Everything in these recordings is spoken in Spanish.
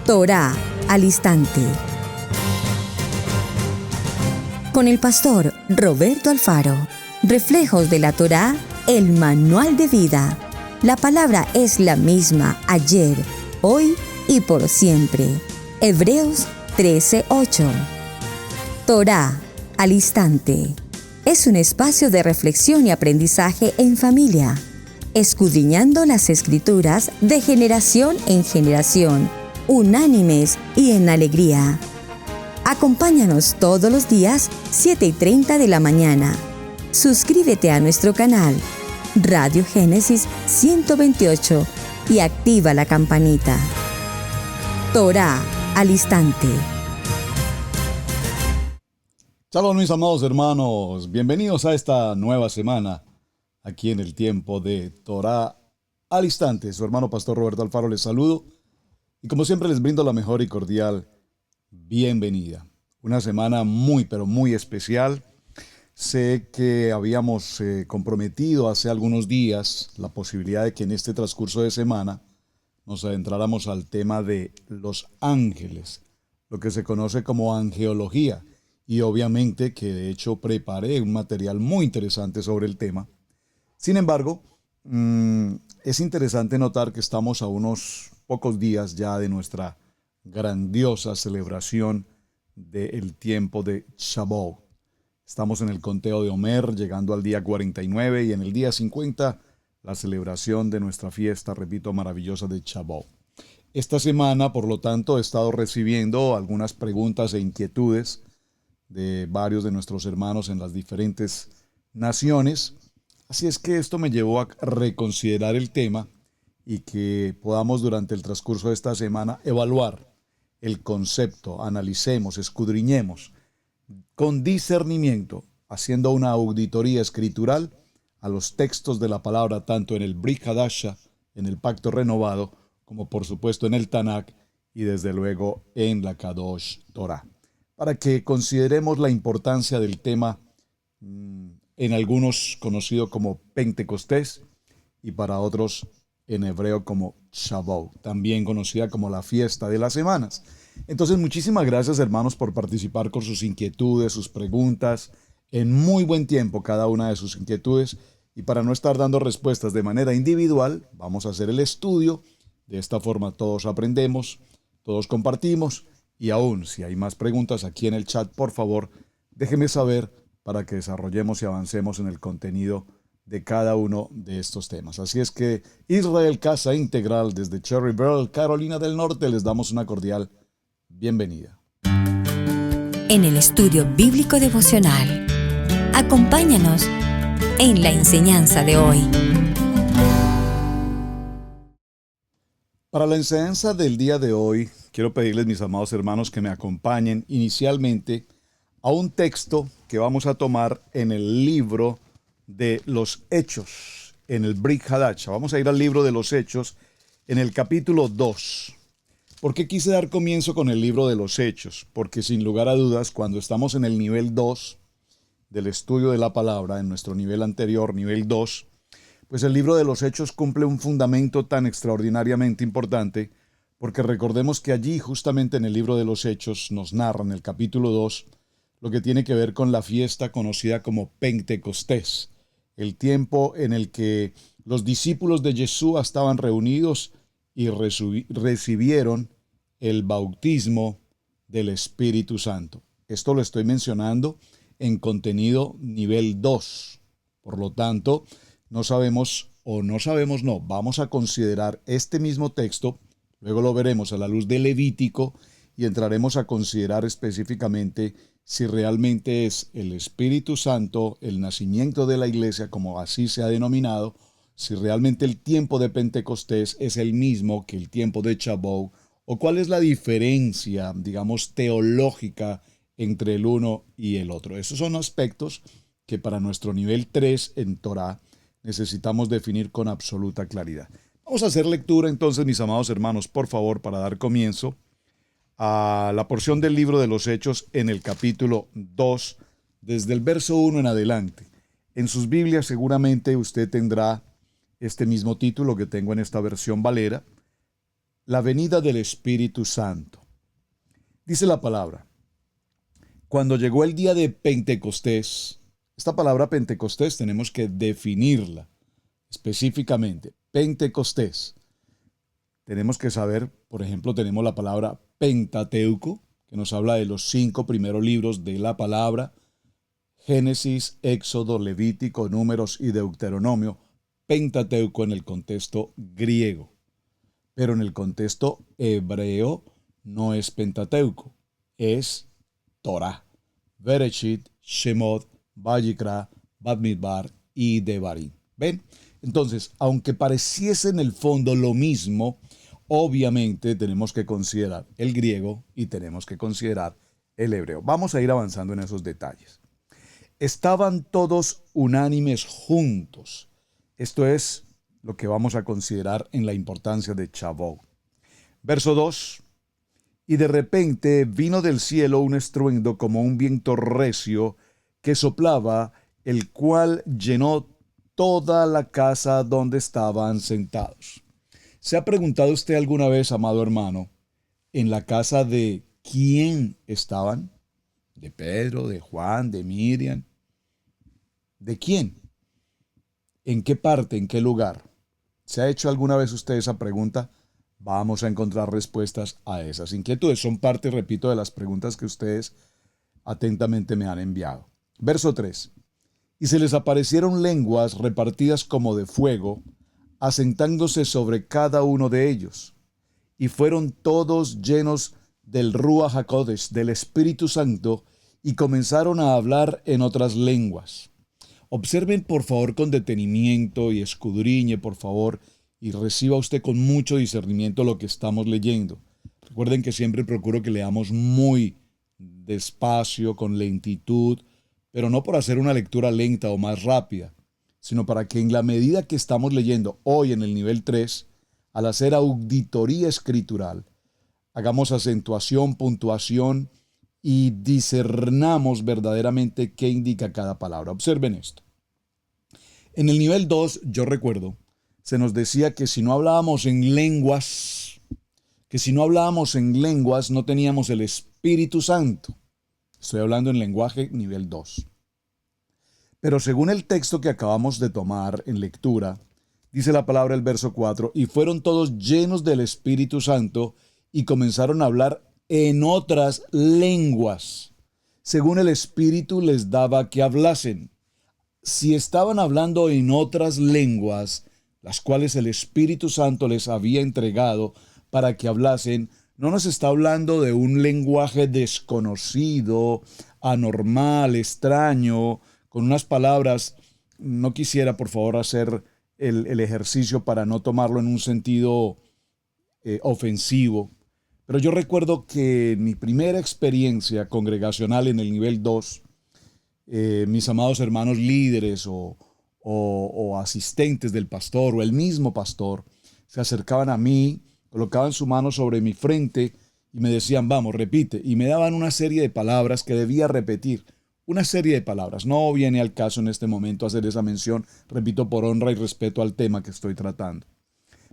Torá al instante. Con el pastor Roberto Alfaro. Reflejos de la Torá, el manual de vida. La palabra es la misma ayer, hoy y por siempre. Hebreos 13:8. Torá al instante. Es un espacio de reflexión y aprendizaje en familia, escudriñando las Escrituras de generación en generación, unánimes y en alegría. Acompáñanos todos los días, 7:30 de la mañana. Suscríbete a nuestro canal, Radio Génesis 128, y activa la campanita. Torá al instante. Saludos mis amados hermanos, bienvenidos a esta nueva semana, aquí en el tiempo de Torá al instante. Su hermano pastor Roberto Alfaro les saludo y como siempre les brindo la mejor y cordial bienvenida. Una semana muy pero muy especial. Sé que habíamos comprometido hace algunos días la posibilidad de que en este transcurso de semana nos adentráramos al tema de los ángeles, lo que se conoce como angeología. Y obviamente que de hecho preparé un material muy interesante sobre el tema. Sin embargo, es interesante notar que estamos a unos pocos días ya de nuestra grandiosa celebración del tiempo de Shavuot. Estamos en el conteo de Omer, llegando al día 49 y en el día 50 la celebración de nuestra fiesta, repito, maravillosa de Shavuot. Esta semana, por lo tanto, he estado recibiendo algunas preguntas e inquietudes de varios de nuestros hermanos en las diferentes naciones. Así es que esto me llevó a reconsiderar el tema y que podamos durante el transcurso de esta semana evaluar el concepto, analicemos, escudriñemos con discernimiento, haciendo una auditoría escritural a los textos de la palabra, tanto en el Brit Hadasha, en el Pacto Renovado, como por supuesto en el Tanakh y desde luego en la Kadosh Torah, para que consideremos la importancia del tema, en algunos conocido como Pentecostés y para otros en hebreo como Shavuot, también conocida como la fiesta de las semanas. Entonces, muchísimas gracias hermanos por participar con sus inquietudes, sus preguntas, en muy buen tiempo cada una de sus inquietudes, y para no estar dando respuestas de manera individual, vamos a hacer el estudio. De esta forma todos aprendemos, todos compartimos. Y aún, si hay más preguntas aquí en el chat, por favor, déjenme saber para que desarrollemos y avancemos en el contenido de cada uno de estos temas. Así es que Israel Casa Integral desde Cherryville, Carolina del Norte, les damos una cordial bienvenida. En el estudio bíblico devocional, acompáñanos en la enseñanza de hoy. Para la enseñanza del día de hoy, quiero pedirles, mis amados hermanos, que me acompañen inicialmente a un texto que vamos a tomar en el libro de los Hechos, en el Brit Hadasha. Vamos a ir al libro de los Hechos, en el capítulo 2. ¿Por qué quise dar comienzo con el libro de los Hechos? Porque sin lugar a dudas, cuando estamos en el nivel 2 del estudio de la palabra, en nuestro nivel anterior, nivel 2, pues el libro de los Hechos cumple un fundamento tan extraordinariamente importante, porque recordemos que allí, justamente en el libro de los Hechos, nos narra en el capítulo 2 lo que tiene que ver con la fiesta conocida como Pentecostés, el tiempo en el que los discípulos de Yeshua estaban reunidos y recibieron el bautismo del Espíritu Santo. Esto lo estoy mencionando en contenido nivel 2. Por lo tanto, vamos a considerar este mismo texto, luego lo veremos a la luz de Levítico y entraremos a considerar específicamente si realmente es el Espíritu Santo, el nacimiento de la iglesia, como así se ha denominado, si realmente el tiempo de Pentecostés es el mismo que el tiempo de Shavuot, o cuál es la diferencia, digamos, teológica entre el uno y el otro. Esos son aspectos que para nuestro nivel 3 en Torah necesitamos definir con absoluta claridad. Vamos a hacer lectura entonces, mis amados hermanos, por favor, para dar comienzo a la porción del libro de los Hechos en el capítulo 2, desde el verso 1 en adelante. En sus Biblias seguramente usted tendrá este mismo título que tengo en esta versión Valera, la venida del Espíritu Santo. Dice la palabra, cuando llegó el día de Pentecostés, esta palabra Pentecostés tenemos que definirla específicamente. Pentecostés. Tenemos que saber, por ejemplo, tenemos la palabra Pentateuco, que nos habla de los 5 primeros libros de la palabra, Génesis, Éxodo, Levítico, Números y Deuteronomio. Pentateuco en el contexto griego, pero en el contexto hebreo no es Pentateuco, es Torah, Bereshit, Shemot, Vayikra, Bamidbar y Devarim. ¿Ven? Entonces, aunque pareciese en el fondo lo mismo, obviamente tenemos que considerar el griego y tenemos que considerar el hebreo. Vamos a ir avanzando en esos detalles. Estaban todos unánimes juntos. Esto es lo que vamos a considerar en la importancia de Shavuot. Verso 2. Y de repente vino del cielo un estruendo como un viento recio que soplaba, el cual llenó toda la casa donde estaban sentados. ¿Se ha preguntado usted alguna vez, amado hermano, en la casa de quién estaban? ¿De Pedro, de Juan, de Miriam? ¿De quién? ¿En qué parte, en qué lugar? ¿Se ha hecho alguna vez usted esa pregunta? Vamos a encontrar respuestas a esas inquietudes. Son parte, repito, de las preguntas que ustedes atentamente me han enviado. Verso 3. Y se les aparecieron lenguas repartidas como de fuego, asentándose sobre cada uno de ellos. Y fueron todos llenos del Ruach HaKodesh, del Espíritu Santo, y comenzaron a hablar en otras lenguas. Observen por favor con detenimiento y escudriñe por favor y reciba usted con mucho discernimiento lo que estamos leyendo. Recuerden que siempre procuro que leamos muy despacio, con lentitud, pero no por hacer una lectura lenta o más rápida, sino para que en la medida que estamos leyendo hoy en el nivel 3, al hacer auditoría escritural, hagamos acentuación, puntuación y discernamos verdaderamente qué indica cada palabra. Observen esto. En el nivel 2, yo recuerdo, se nos decía que si no hablábamos en lenguas, no teníamos el Espíritu Santo. Estoy hablando en lenguaje nivel 2. Pero según el texto que acabamos de tomar en lectura, dice la palabra el verso 4, y fueron todos llenos del Espíritu Santo y comenzaron a hablar en otras lenguas, según el Espíritu les daba que hablasen. Si estaban hablando en otras lenguas, las cuales el Espíritu Santo les había entregado para que hablasen, no nos está hablando de un lenguaje desconocido, anormal, extraño, con unas palabras. No quisiera, por favor, hacer el ejercicio para no tomarlo en un sentido ofensivo. Pero yo recuerdo que mi primera experiencia congregacional en el nivel 2, mis amados hermanos líderes o asistentes del pastor o el mismo pastor se acercaban a mí, colocaban su mano sobre mi frente y me decían, vamos, repite. Y me daban una serie de palabras que debía repetir. Una serie de palabras. No viene al caso en este momento hacer esa mención, repito, por honra y respeto al tema que estoy tratando.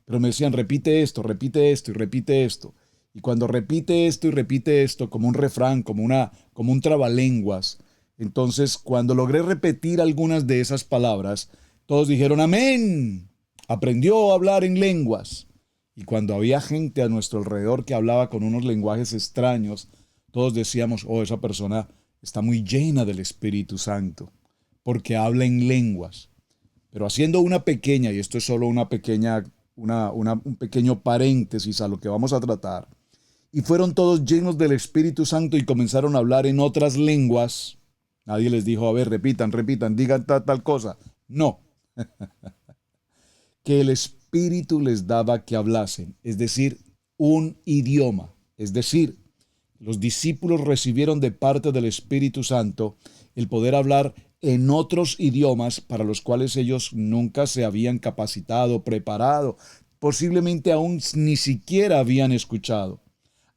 Pero me decían, repite esto y repite esto. Y cuando repite esto y repite esto, como un refrán, como un trabalenguas, entonces cuando logré repetir algunas de esas palabras, todos dijeron, amén, aprendió a hablar en lenguas. Y cuando había gente a nuestro alrededor que hablaba con unos lenguajes extraños, todos decíamos, oh, esa persona está muy llena del Espíritu Santo, porque habla en lenguas. Pero haciendo una pequeña, y esto es solo una pequeña, un pequeño paréntesis a lo que vamos a tratar, y fueron todos llenos del Espíritu Santo y comenzaron a hablar en otras lenguas. Nadie les dijo, a ver, repitan, digan tal cosa. No. Que el Espíritu les daba que hablasen, es decir, un idioma. Es decir, los discípulos recibieron de parte del Espíritu Santo el poder hablar en otros idiomas para los cuales ellos nunca se habían capacitado, preparado, posiblemente aún ni siquiera habían escuchado.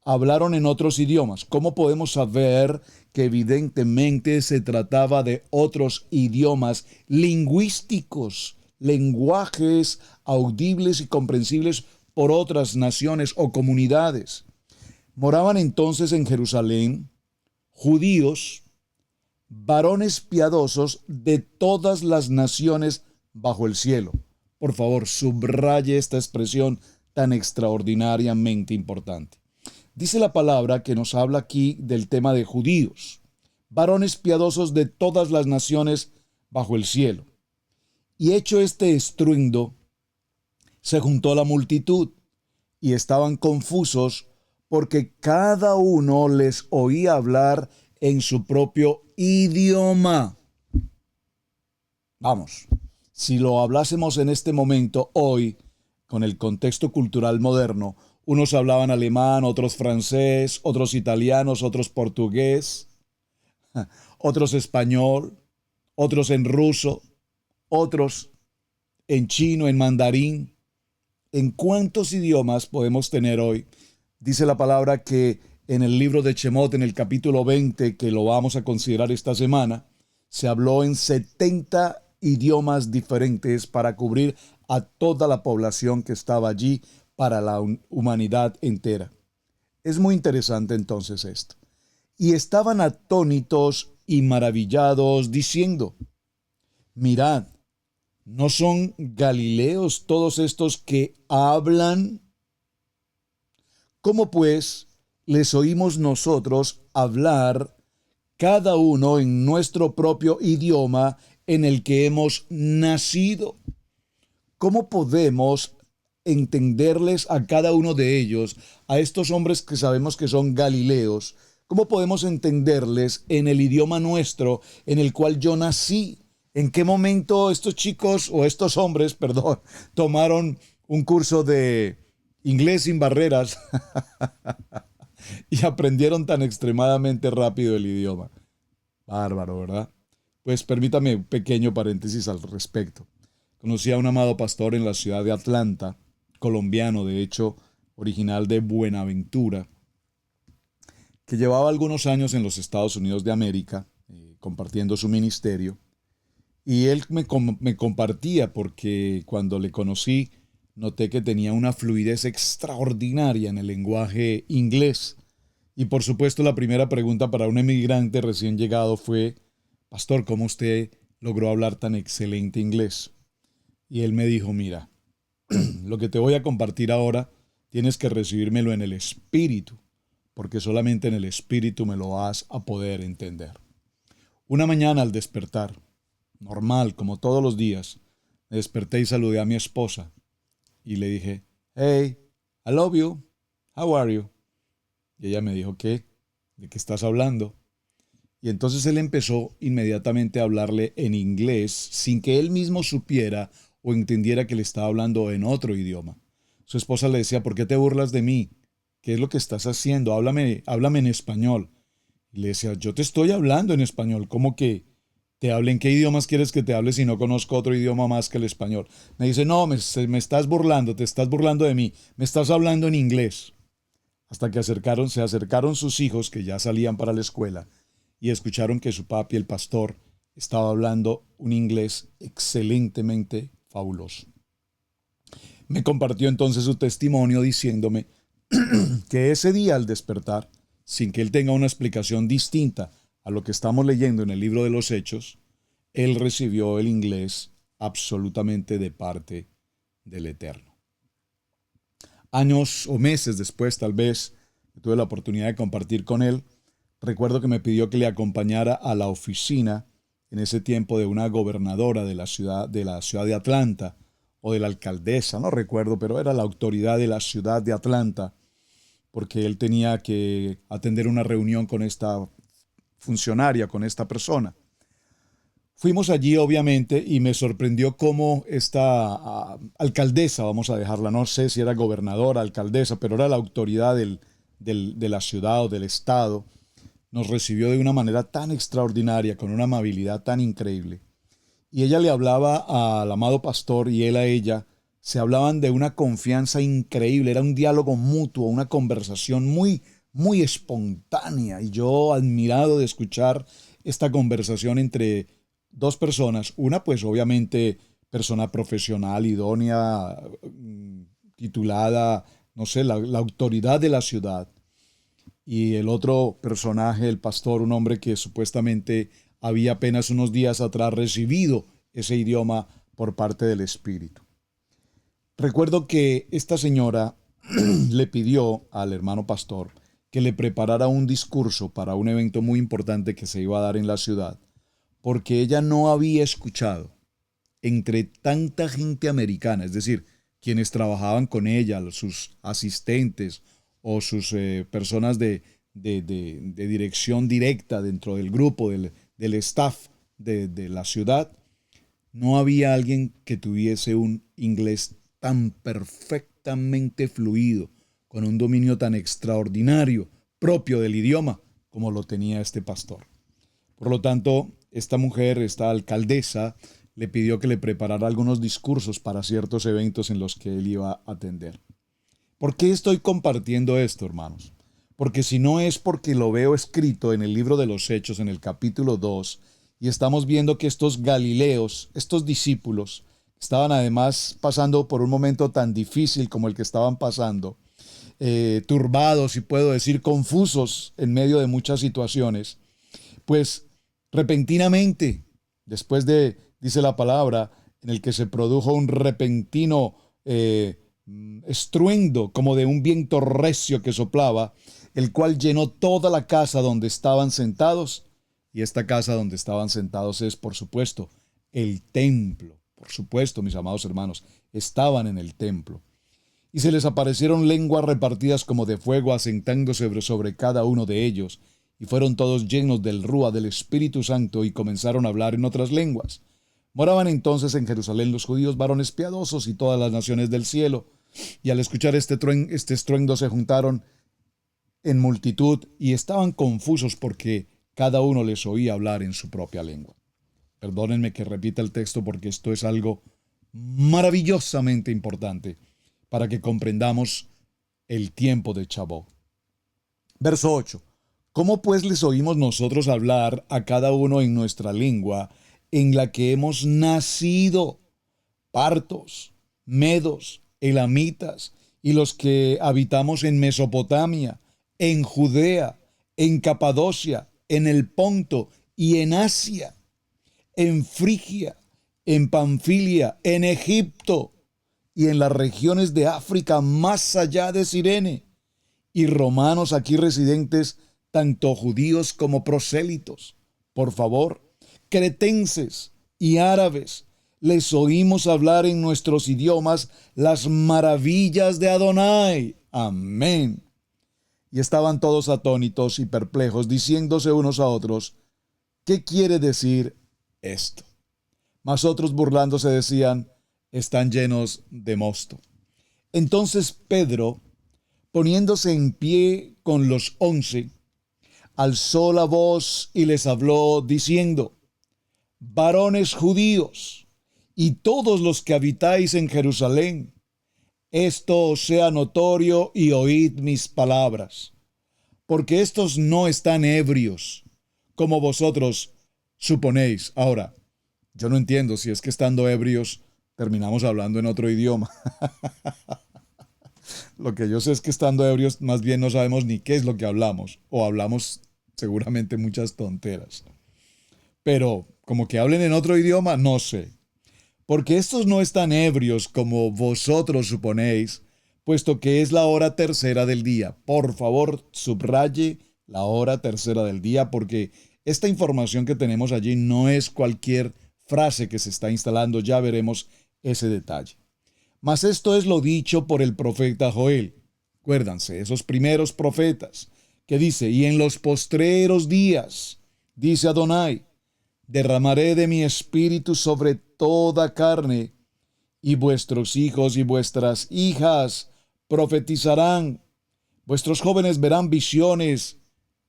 Hablaron en otros idiomas. ¿Cómo podemos saber que evidentemente se trataba de otros idiomas lingüísticos, lenguajes audibles y comprensibles por otras naciones o comunidades. Moraban entonces en Jerusalén judíos, varones piadosos de todas las naciones bajo el cielo. Por favor, subraye esta expresión tan extraordinariamente importante. Dice la palabra que nos habla aquí del tema de judíos, varones piadosos de todas las naciones bajo el cielo. Y hecho este estruendo, se juntó la multitud y estaban confusos porque cada uno les oía hablar en su propio idioma. Vamos, si lo hablásemos en este momento, hoy, con el contexto cultural moderno, unos hablaban alemán, otros francés, otros italianos, otros portugués, otros español, otros en ruso, otros en chino, en mandarín. ¿En cuántos idiomas podemos tener hoy? Dice la palabra que en el libro de Shemot, en el capítulo 20, que lo vamos a considerar esta semana, se habló en 70 idiomas diferentes para cubrir a toda la población que estaba allí, para la humanidad entera. Es muy interesante entonces esto. Y estaban atónitos y maravillados, diciendo: mirad, ¿no son galileos todos estos que hablan? ¿Cómo pues les oímos nosotros hablar, cada uno en nuestro propio idioma en el que hemos nacido? ¿Cómo podemos entenderles a cada uno de ellos, a estos hombres que sabemos que son galileos? ¿Cómo podemos entenderles en el idioma nuestro en el cual yo nací? ¿En qué momento estos chicos o estos hombres, perdón, tomaron un curso de inglés sin barreras y aprendieron tan extremadamente rápido el idioma? Bárbaro, ¿verdad? Pues permítame un pequeño paréntesis al respecto. Conocí a un amado pastor en la ciudad de Atlanta, colombiano, de hecho, original de Buenaventura, que llevaba algunos años en los Estados Unidos de América, compartiendo su ministerio. Y él me compartía, porque cuando le conocí, noté que tenía una fluidez extraordinaria en el lenguaje inglés. Y por supuesto, la primera pregunta para un emigrante recién llegado fue: pastor, ¿cómo usted logró hablar tan excelente inglés? Y él me dijo: mira, lo que te voy a compartir ahora, tienes que recibírmelo en el espíritu, porque solamente en el espíritu me lo vas a poder entender. Una mañana al despertar, normal, como todos los días, me desperté y saludé a mi esposa. Y le dije: hey, I love you, how are you? Y ella me dijo: ¿qué? ¿De qué estás hablando? Y entonces él empezó inmediatamente a hablarle en inglés, sin que él mismo supiera o entendiera que le estaba hablando en otro idioma. Su esposa le decía: ¿por qué te burlas de mí? ¿Qué es lo que estás haciendo? Háblame en español. Y le decía: yo te estoy hablando en español. ¿Cómo que te hable? ¿En qué idiomas quieres que te hable si no conozco otro idioma más que el español? Me dice: no, me estás burlando, te estás burlando de mí. Me estás hablando en inglés. Hasta que se acercaron sus hijos, que ya salían para la escuela, y escucharon que su papi, el pastor, estaba hablando un inglés excelentemente fabuloso. Me compartió entonces su testimonio diciéndome que ese día al despertar, sin que él tenga una explicación distinta a lo que estamos leyendo en el libro de los Hechos, él recibió el inglés absolutamente de parte del Eterno. Años o meses después, tal vez, tuve la oportunidad de compartir con él. Recuerdo que me pidió que le acompañara a la oficina en ese tiempo de una gobernadora de la ciudad de Atlanta, o de la alcaldesa, no recuerdo, pero era la autoridad de la ciudad de Atlanta, porque él tenía que atender una reunión con esta funcionaria, con esta persona. Fuimos allí, obviamente, y me sorprendió cómo esta alcaldesa, vamos a dejarla, no sé si era gobernadora, alcaldesa, pero era la autoridad de la ciudad o del estado, nos recibió de una manera tan extraordinaria, con una amabilidad tan increíble. Y ella le hablaba al amado pastor y él a ella. Se hablaban de una confianza increíble. Era un diálogo mutuo, una conversación muy, muy espontánea. Y yo admirado de escuchar esta conversación entre dos personas. Una, pues obviamente, persona profesional, idónea, titulada, no sé, la autoridad de la ciudad. Y el otro personaje, el pastor, un hombre que supuestamente había apenas unos días atrás recibido ese idioma por parte del Espíritu. Recuerdo que esta señora le pidió al hermano pastor que le preparara un discurso para un evento muy importante que se iba a dar en la ciudad, porque ella no había escuchado entre tanta gente americana, es decir, quienes trabajaban con ella, sus asistentes o sus personas de dirección directa dentro del grupo, del staff de la ciudad, no había alguien que tuviese un inglés tan perfectamente fluido, con un dominio tan extraordinario, propio del idioma, como lo tenía este pastor. Por lo tanto, esta mujer, esta alcaldesa, le pidió que le preparara algunos discursos para ciertos eventos en los que él iba a atender. ¿Por qué estoy compartiendo esto, hermanos? Porque si no es porque lo veo escrito en el libro de los Hechos, en el capítulo 2, y estamos viendo que estos galileos, estos discípulos, estaban además pasando por un momento tan difícil como el que estaban pasando, turbados y puedo decir confusos en medio de muchas situaciones, pues repentinamente, después de, dice la palabra, en el que se produjo un repentino estruendo como de un viento recio que soplaba, el cual llenó toda la casa donde estaban sentados. Y esta casa donde estaban sentados es, por supuesto, el templo. Por supuesto, mis amados hermanos, estaban en el templo. Y se les aparecieron lenguas repartidas como de fuego, asentándose sobre cada uno de ellos. Y fueron todos llenos del Rúa, del Espíritu Santo, y comenzaron a hablar en otras lenguas. Moraban entonces en Jerusalén los judíos varones piadosos y todas las naciones del cielo. Y al escuchar este estruendo se juntaron en multitud y estaban confusos porque cada uno les oía hablar en su propia lengua. Perdónenme que repita el texto porque esto es algo maravillosamente importante para que comprendamos el tiempo de Chabó. Verso 8. ¿Cómo pues les oímos nosotros hablar a cada uno en nuestra lengua en la que hemos nacido? Partos, medos, elamitas y los que habitamos en Mesopotamia, en Judea, en Capadocia, en el Ponto y en Asia, en Frigia, en Panfilia, en Egipto y en las regiones de África más allá de Cirene, y romanos aquí residentes, tanto judíos como prosélitos. Por favor, cretenses y árabes, les oímos hablar en nuestros idiomas las maravillas de Adonai. Amén. Y estaban todos atónitos y perplejos, diciéndose unos a otros, ¿qué quiere decir esto? Mas otros burlándose decían, están llenos de mosto. Entonces Pedro, poniéndose en pie con los 11, alzó la voz y les habló diciendo, varones judíos y todos los que habitáis en Jerusalén, esto os sea notorio y oíd mis palabras, porque estos no están ebrios, como vosotros suponéis. Ahora, yo no entiendo si es que estando ebrios terminamos hablando en otro idioma. Lo que yo sé es que estando ebrios más bien no sabemos ni qué es lo que hablamos, o hablamos seguramente muchas tonteras. Pero como que hablen en otro idioma, no sé. Porque estos no están ebrios como vosotros suponéis, puesto que es la hora tercera del día. Por favor, subraye la hora tercera del día, porque esta información que tenemos allí no es cualquier frase que se está instalando, ya veremos ese detalle. Mas esto es lo dicho por el profeta Joel. Acuérdense, esos primeros profetas, que dice, y en los postreros días, dice Adonai, derramaré de mi espíritu sobre toda carne, y vuestros hijos y vuestras hijas profetizarán, vuestros jóvenes verán visiones,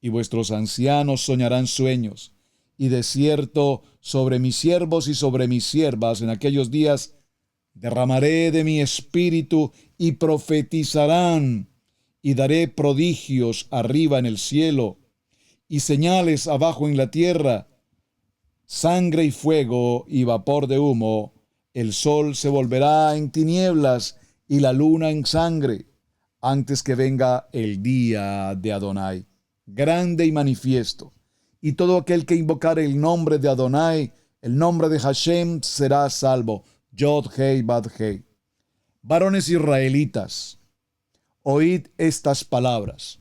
y vuestros ancianos soñarán sueños. Y de cierto, sobre mis siervos y sobre mis siervas en aquellos días, derramaré de mi espíritu y profetizarán, y daré prodigios arriba en el cielo, y señales abajo en la tierra, sangre y fuego y vapor de humo. El sol se volverá en tinieblas y la luna en sangre, antes que venga el día de Adonai, grande y manifiesto. Y todo aquel que invocare el nombre de Adonai, el nombre de Hashem, será salvo. Yod Hei Bad Hei. Varones israelitas, oíd estas palabras.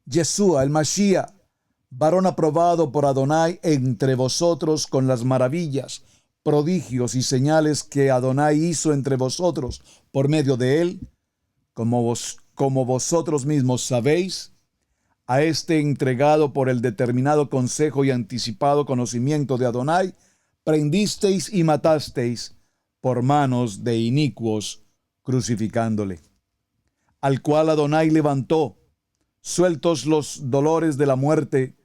Yeshua, el Mashiach, varón aprobado por Adonai entre vosotros con las maravillas, prodigios y señales que Adonai hizo entre vosotros por medio de él, como vosotros mismos sabéis, a este entregado por el determinado consejo y anticipado conocimiento de Adonai, prendisteis y matasteis por manos de inicuos, crucificándole, al cual Adonai levantó, sueltos los dolores de la muerte,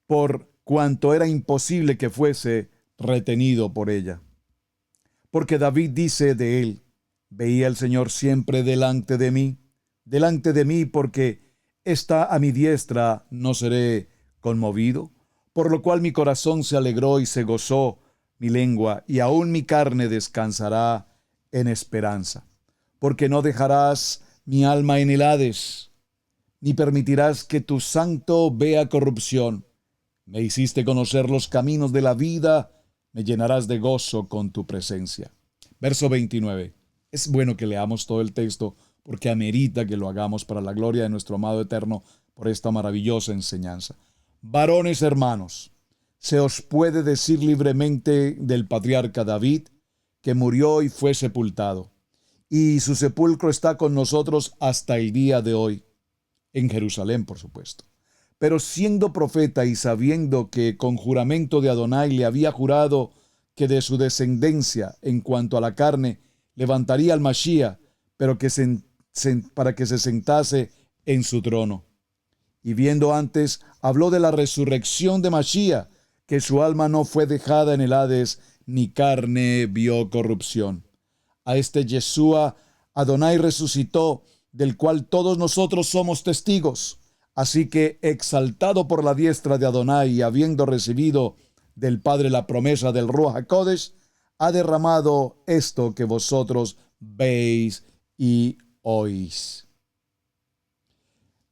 por cuanto era imposible que fuese retenido por ella. Porque David dice de él, veía el Señor siempre delante de mí, porque está a mi diestra, no seré conmovido, por lo cual mi corazón se alegró y se gozó mi lengua, y aún mi carne descansará en esperanza. Porque no dejarás mi alma en el Hades, ni permitirás que tu santo vea corrupción. Me hiciste conocer los caminos de la vida, me llenarás de gozo con tu presencia. Verso 29. Es bueno que leamos todo el texto, porque amerita que lo hagamos para la gloria de nuestro amado eterno por esta maravillosa enseñanza. Varones hermanos, se os puede decir libremente del patriarca David, que murió y fue sepultado, y su sepulcro está con nosotros hasta el día de hoy, en Jerusalén, por supuesto. Pero siendo profeta y sabiendo que con juramento de Adonai le había jurado que de su descendencia, en cuanto a la carne, levantaría al Mashiach, pero que para que se sentase en su trono. Y viendo antes, habló de la resurrección de Mashiach, que su alma no fue dejada en el Hades, ni carne vio corrupción. A este Yeshua Adonai resucitó, del cual todos nosotros somos testigos. Así que, exaltado por la diestra de Adonai y habiendo recibido del Padre la promesa del Ruach HaKodesh, ha derramado esto que vosotros veis y oís.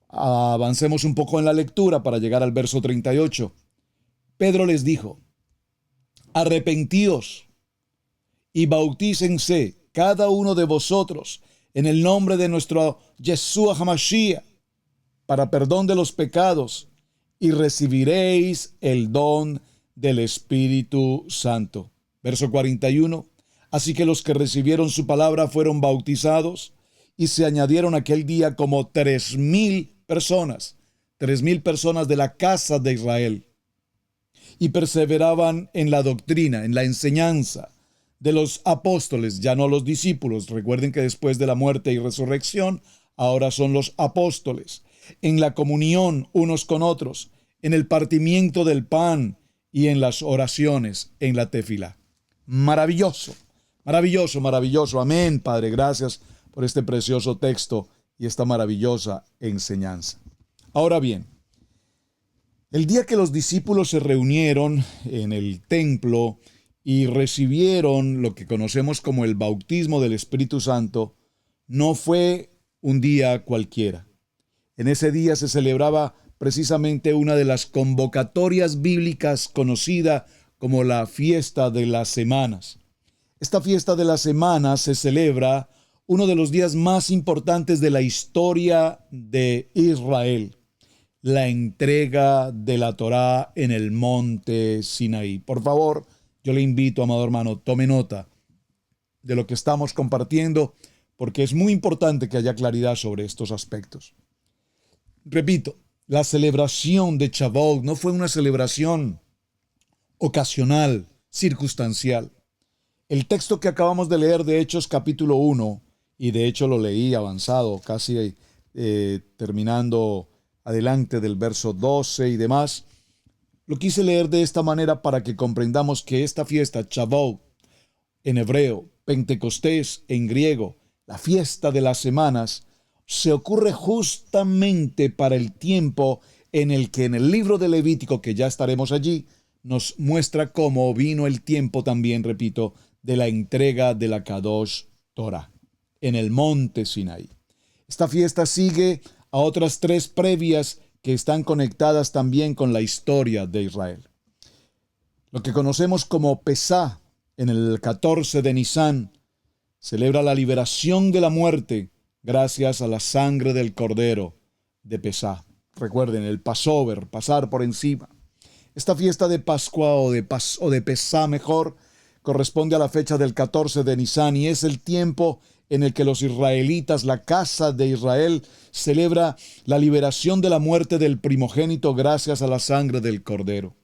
Avancemos un poco en la lectura para llegar al verso 38. Pedro les dijo, arrepentíos y bautícense cada uno de vosotros en el nombre de nuestro Yeshua HaMashiach para perdón de los pecados, y recibiréis el don del Espíritu Santo. Verso 41. Así que los que recibieron su palabra fueron bautizados, y se añadieron aquel día como 3,000 personas, 3,000 personas de la casa de Israel, y perseveraban en la doctrina, en la enseñanza de los apóstoles, ya no los discípulos. Recuerden que después de la muerte y resurrección, ahora son los apóstoles. En la comunión unos con otros, en el partimiento del pan y en las oraciones, en la tefilá. Maravilloso, maravilloso, maravilloso. Amén, Padre, gracias por este precioso texto y esta maravillosa enseñanza. Ahora bien, el día que los discípulos se reunieron en el templo y recibieron lo que conocemos como el bautismo del Espíritu Santo, no fue un día cualquiera. En ese día se celebraba precisamente una de las convocatorias bíblicas conocida como la fiesta de las semanas. Esta fiesta de las semanas se celebra uno de los días más importantes de la historia de Israel, la entrega de la Torá en el monte Sinaí. Por favor, yo le invito, amado hermano, tome nota de lo que estamos compartiendo, porque es muy importante que haya claridad sobre estos aspectos. Repito, la celebración de Shavuot no fue una celebración ocasional, circunstancial. El texto que acabamos de leer de Hechos capítulo 1, y de hecho lo leí avanzado, casi terminando adelante del verso 12 y demás, lo quise leer de esta manera para que comprendamos que esta fiesta, Shavuot, en hebreo, Pentecostés en griego, la fiesta de las semanas, se ocurre justamente para el tiempo en el que en el libro de Levítico, que ya estaremos allí, nos muestra cómo vino el tiempo también, repito, de la entrega de la Kadosh Torah en el monte Sinaí. Esta fiesta sigue a otras 3 previas que están conectadas también con la historia de Israel. Lo que conocemos como Pesá, en el 14 de Nisán, celebra la liberación de la muerte gracias a la sangre del Cordero de Pesá. Recuerden, el Passover, pasar por encima. Esta fiesta de Pascua o de Pesá mejor, corresponde a la fecha del 14 de Nisán y es el tiempo en el que los israelitas, la casa de Israel, celebra la liberación de la muerte del primogénito gracias a la sangre del Cordero.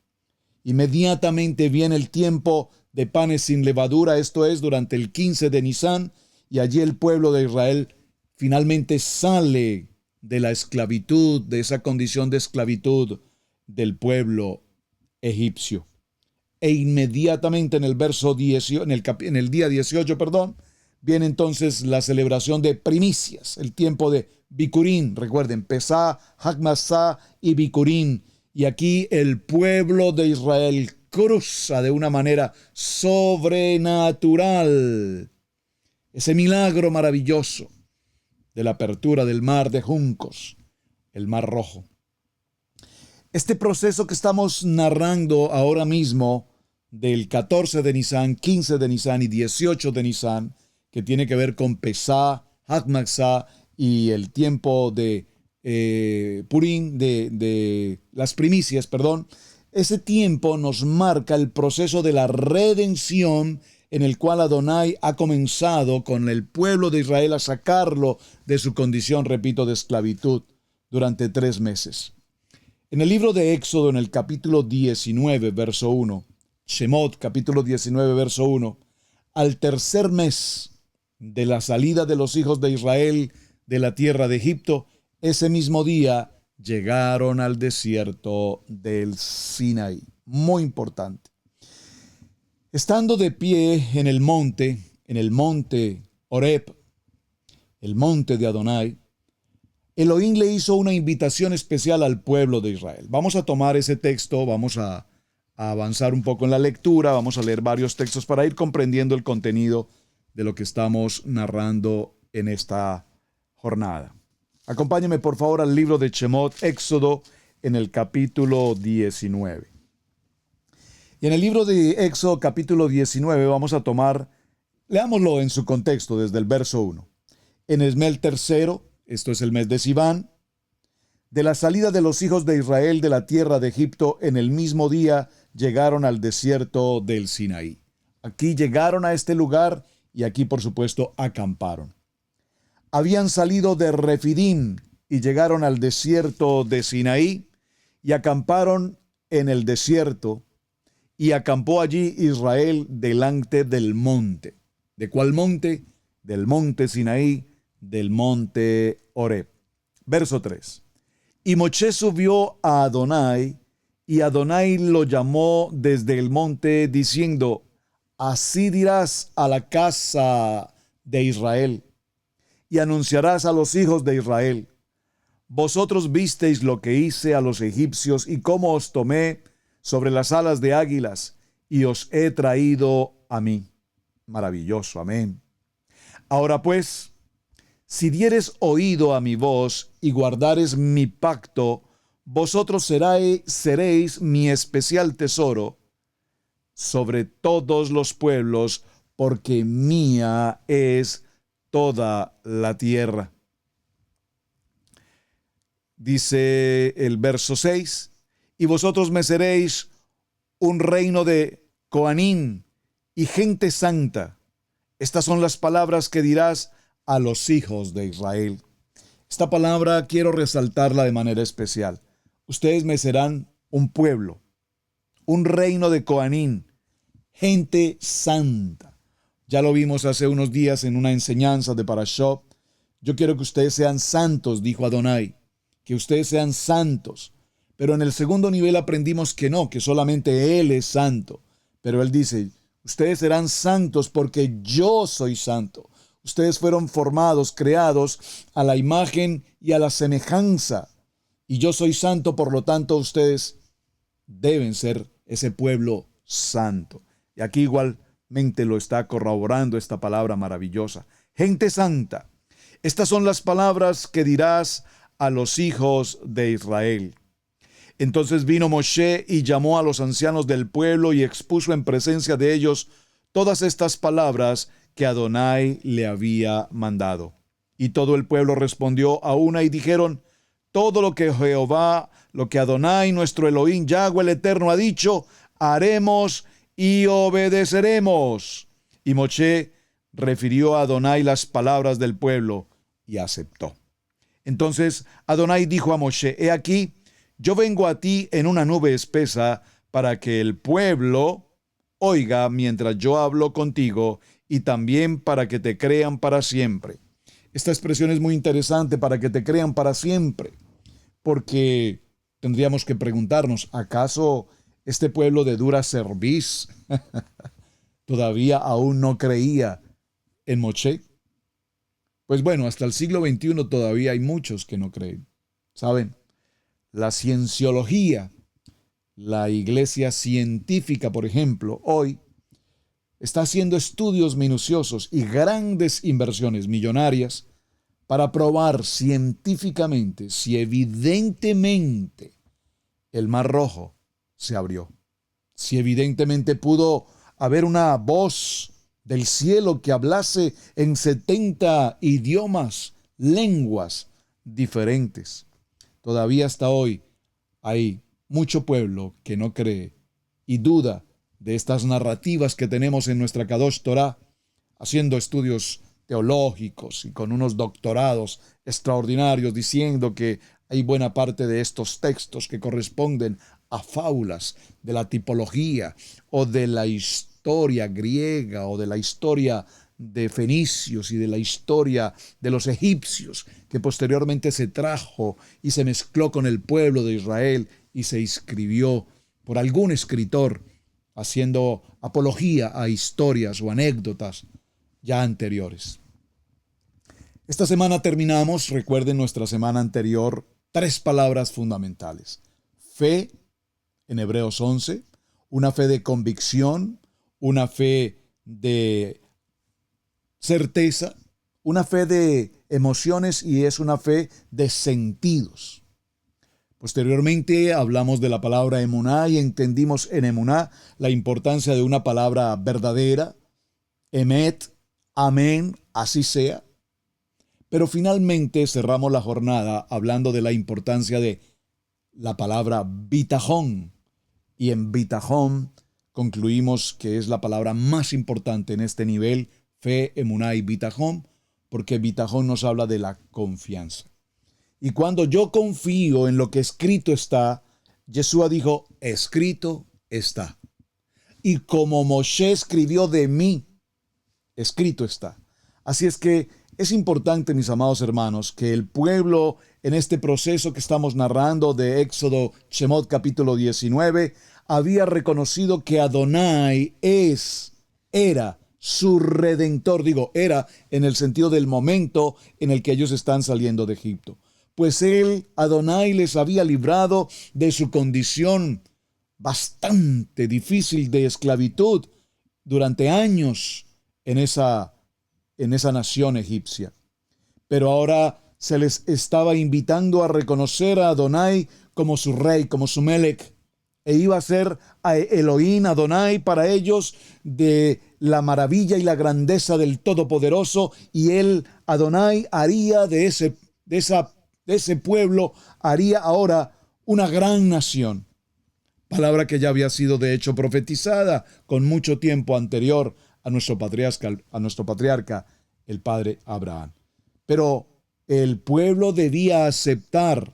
Inmediatamente viene el tiempo de panes sin levadura, esto es, durante el 15 de Nisán, y allí el pueblo de Israel finalmente sale de la esclavitud, de esa condición de esclavitud del pueblo egipcio. E inmediatamente en el verso 18, en el día 18, viene entonces la celebración de primicias, el tiempo de Bikurín. Recuerden, Pesá, Hagmasá y Bikurín. Y aquí el pueblo de Israel cruza de una manera sobrenatural ese milagro maravilloso de la apertura del mar de juncos, el Mar Rojo. Este proceso que estamos narrando ahora mismo del 14 de Nisán, 15 de Nisán y 18 de Nisán, que tiene que ver con Pesá, Hagmasá y el tiempo de Purim, de las primicias, ese tiempo nos marca el proceso de la redención en el cual Adonai ha comenzado con el pueblo de Israel a sacarlo de su condición, repito, de esclavitud durante 3 meses. En el libro de Éxodo, en el capítulo 19, verso 1, Shemot, capítulo 19, verso 1, al tercer mes de la salida de los hijos de Israel de la tierra de Egipto, ese mismo día llegaron al desierto del Sinaí. Muy importante. Estando de pie en el monte Horeb, el monte de Adonai, Elohim le hizo una invitación especial al pueblo de Israel. Vamos a tomar ese texto, vamos a avanzar un poco en la lectura, vamos a leer varios textos para ir comprendiendo el contenido de lo que estamos narrando en esta jornada. Acompáñenme por favor al libro de Shemot, Éxodo, en el capítulo 19. Y en el libro de Éxodo, capítulo 19, vamos a tomar, leámoslo en su contexto desde el verso 1. En el mes tercero, esto es el mes de Siván, de la salida de los hijos de Israel de la tierra de Egipto, en el mismo día llegaron al desierto del Sinaí. Aquí llegaron a este lugar y aquí, por supuesto, acamparon. Habían salido de Refidim y llegaron al desierto de Sinaí y acamparon en el desierto y acampó allí Israel delante del monte. ¿De cuál monte? Del monte Sinaí, del monte Horeb. Verso 3. Y Moshe subió a Adonai y Adonai lo llamó desde el monte diciendo: así dirás a la casa de Israel y anunciarás a los hijos de Israel: vosotros visteis lo que hice a los egipcios y cómo os tomé sobre las alas de águilas y os he traído a mí. Maravilloso, amén. Ahora pues, si dieres oído a mi voz y guardares mi pacto, vosotros seréis mi especial tesoro sobre todos los pueblos, porque mía es toda la tierra. Dice el verso 6, y vosotros me seréis un reino de Coanín y gente santa. Estas son las palabras que dirás a los hijos de Israel. Esta palabra quiero resaltarla de manera especial. Ustedes me serán un pueblo, un reino de Coanín, gente santa. Ya lo vimos hace unos días en una enseñanza de Parashot. Yo quiero que ustedes sean santos, dijo Adonai, que ustedes sean santos. Pero en el segundo nivel aprendimos que no, que solamente Él es santo. Pero Él dice, ustedes serán santos porque yo soy santo. Ustedes fueron formados, creados a la imagen y a la semejanza. Y yo soy santo, por lo tanto ustedes deben ser ese pueblo santo. Y aquí igual claramente lo está corroborando esta palabra maravillosa. Gente santa, estas son las palabras que dirás a los hijos de Israel. Entonces vino Moshe y llamó a los ancianos del pueblo y expuso en presencia de ellos todas estas palabras que Adonai le había mandado. Y todo el pueblo respondió a una y dijeron: todo lo que Jehová, lo que Adonai, nuestro Elohim, Yahweh el Eterno, ha dicho, haremos y obedeceremos. Y Moshe refirió a Adonai las palabras del pueblo y aceptó. Entonces Adonai dijo a Moshe: he aquí, yo vengo a ti en una nube espesa para que el pueblo oiga mientras yo hablo contigo y también para que te crean para siempre. Esta expresión es muy interesante, para que te crean para siempre, porque tendríamos que preguntarnos, ¿acaso este pueblo de dura cerviz todavía aún no creía en Moshe? Pues bueno, hasta el siglo XXI todavía hay muchos que no creen. ¿Saben? La cienciología, la iglesia científica, por ejemplo, hoy está haciendo estudios minuciosos y grandes inversiones millonarias para probar científicamente si evidentemente el Mar Rojo se abrió. Si evidentemente pudo haber una voz del cielo que hablase en 70 idiomas, lenguas diferentes. Todavía hasta hoy hay mucho pueblo que no cree y duda de estas narrativas que tenemos en nuestra Kadosh Torah, haciendo estudios teológicos y con unos doctorados extraordinarios, diciendo que hay buena parte de estos textos que corresponden a fábulas de la tipología o de la historia griega o de la historia de fenicios y de la historia de los egipcios, que posteriormente se trajo y se mezcló con el pueblo de Israel y se escribió por algún escritor haciendo apología a historias o anécdotas ya anteriores. Esta semana terminamos, recuerden nuestra semana anterior, 3 palabras fundamentales. Fe, en Hebreos 11, una fe de convicción, una fe de certeza, una fe de emociones y es una fe de sentidos. Posteriormente hablamos de la palabra emuná y entendimos en emuná la importancia de una palabra verdadera, emet, amén, así sea. Pero finalmente cerramos la jornada hablando de la importancia de la palabra bitajón. Y en bitajón concluimos que es la palabra más importante en este nivel, fe, emuná y bitajón, porque bitajón nos habla de la confianza. Y cuando yo confío en lo que escrito está, Yeshua dijo, escrito está. Y como Moshe escribió de mí, escrito está. Así es que es importante, mis amados hermanos, que el pueblo en este proceso que estamos narrando de Éxodo, Shemot capítulo 19, había reconocido que Adonai era su redentor. Digo, era en el sentido del momento en el que ellos están saliendo de Egipto. Pues él, Adonai, les había librado de su condición bastante difícil de esclavitud durante años en esa nación egipcia. Pero ahora se les estaba invitando a reconocer a Adonai como su rey, como su Melech, e iba a ser a Elohim, Adonai, para ellos de la maravilla y la grandeza del Todopoderoso, y él, Adonai, haría de ese pueblo, haría ahora una gran nación. Palabra que ya había sido de hecho profetizada con mucho tiempo anterior a nuestro patriarca, el padre Abraham. Pero el pueblo debía aceptar,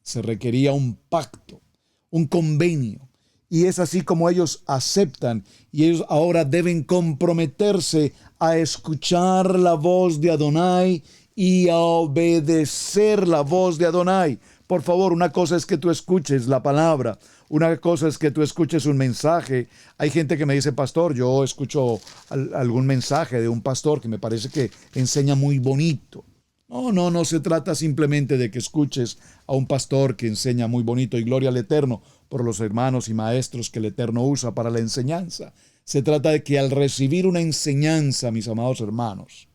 se requería un pacto, un convenio. Y es así como ellos aceptan y ellos ahora deben comprometerse a escuchar la voz de Adonai y a obedecer la voz de Adonai. Por favor, una cosa es que tú escuches la palabra, una cosa es que tú escuches un mensaje. Hay gente que me dice, pastor, yo escucho algún mensaje de un pastor que me parece que enseña muy bonito. No se trata simplemente de que escuches a un pastor que enseña muy bonito y gloria al Eterno por los hermanos y maestros que el Eterno usa para la enseñanza. Se trata de que al recibir una enseñanza, mis amados hermanos,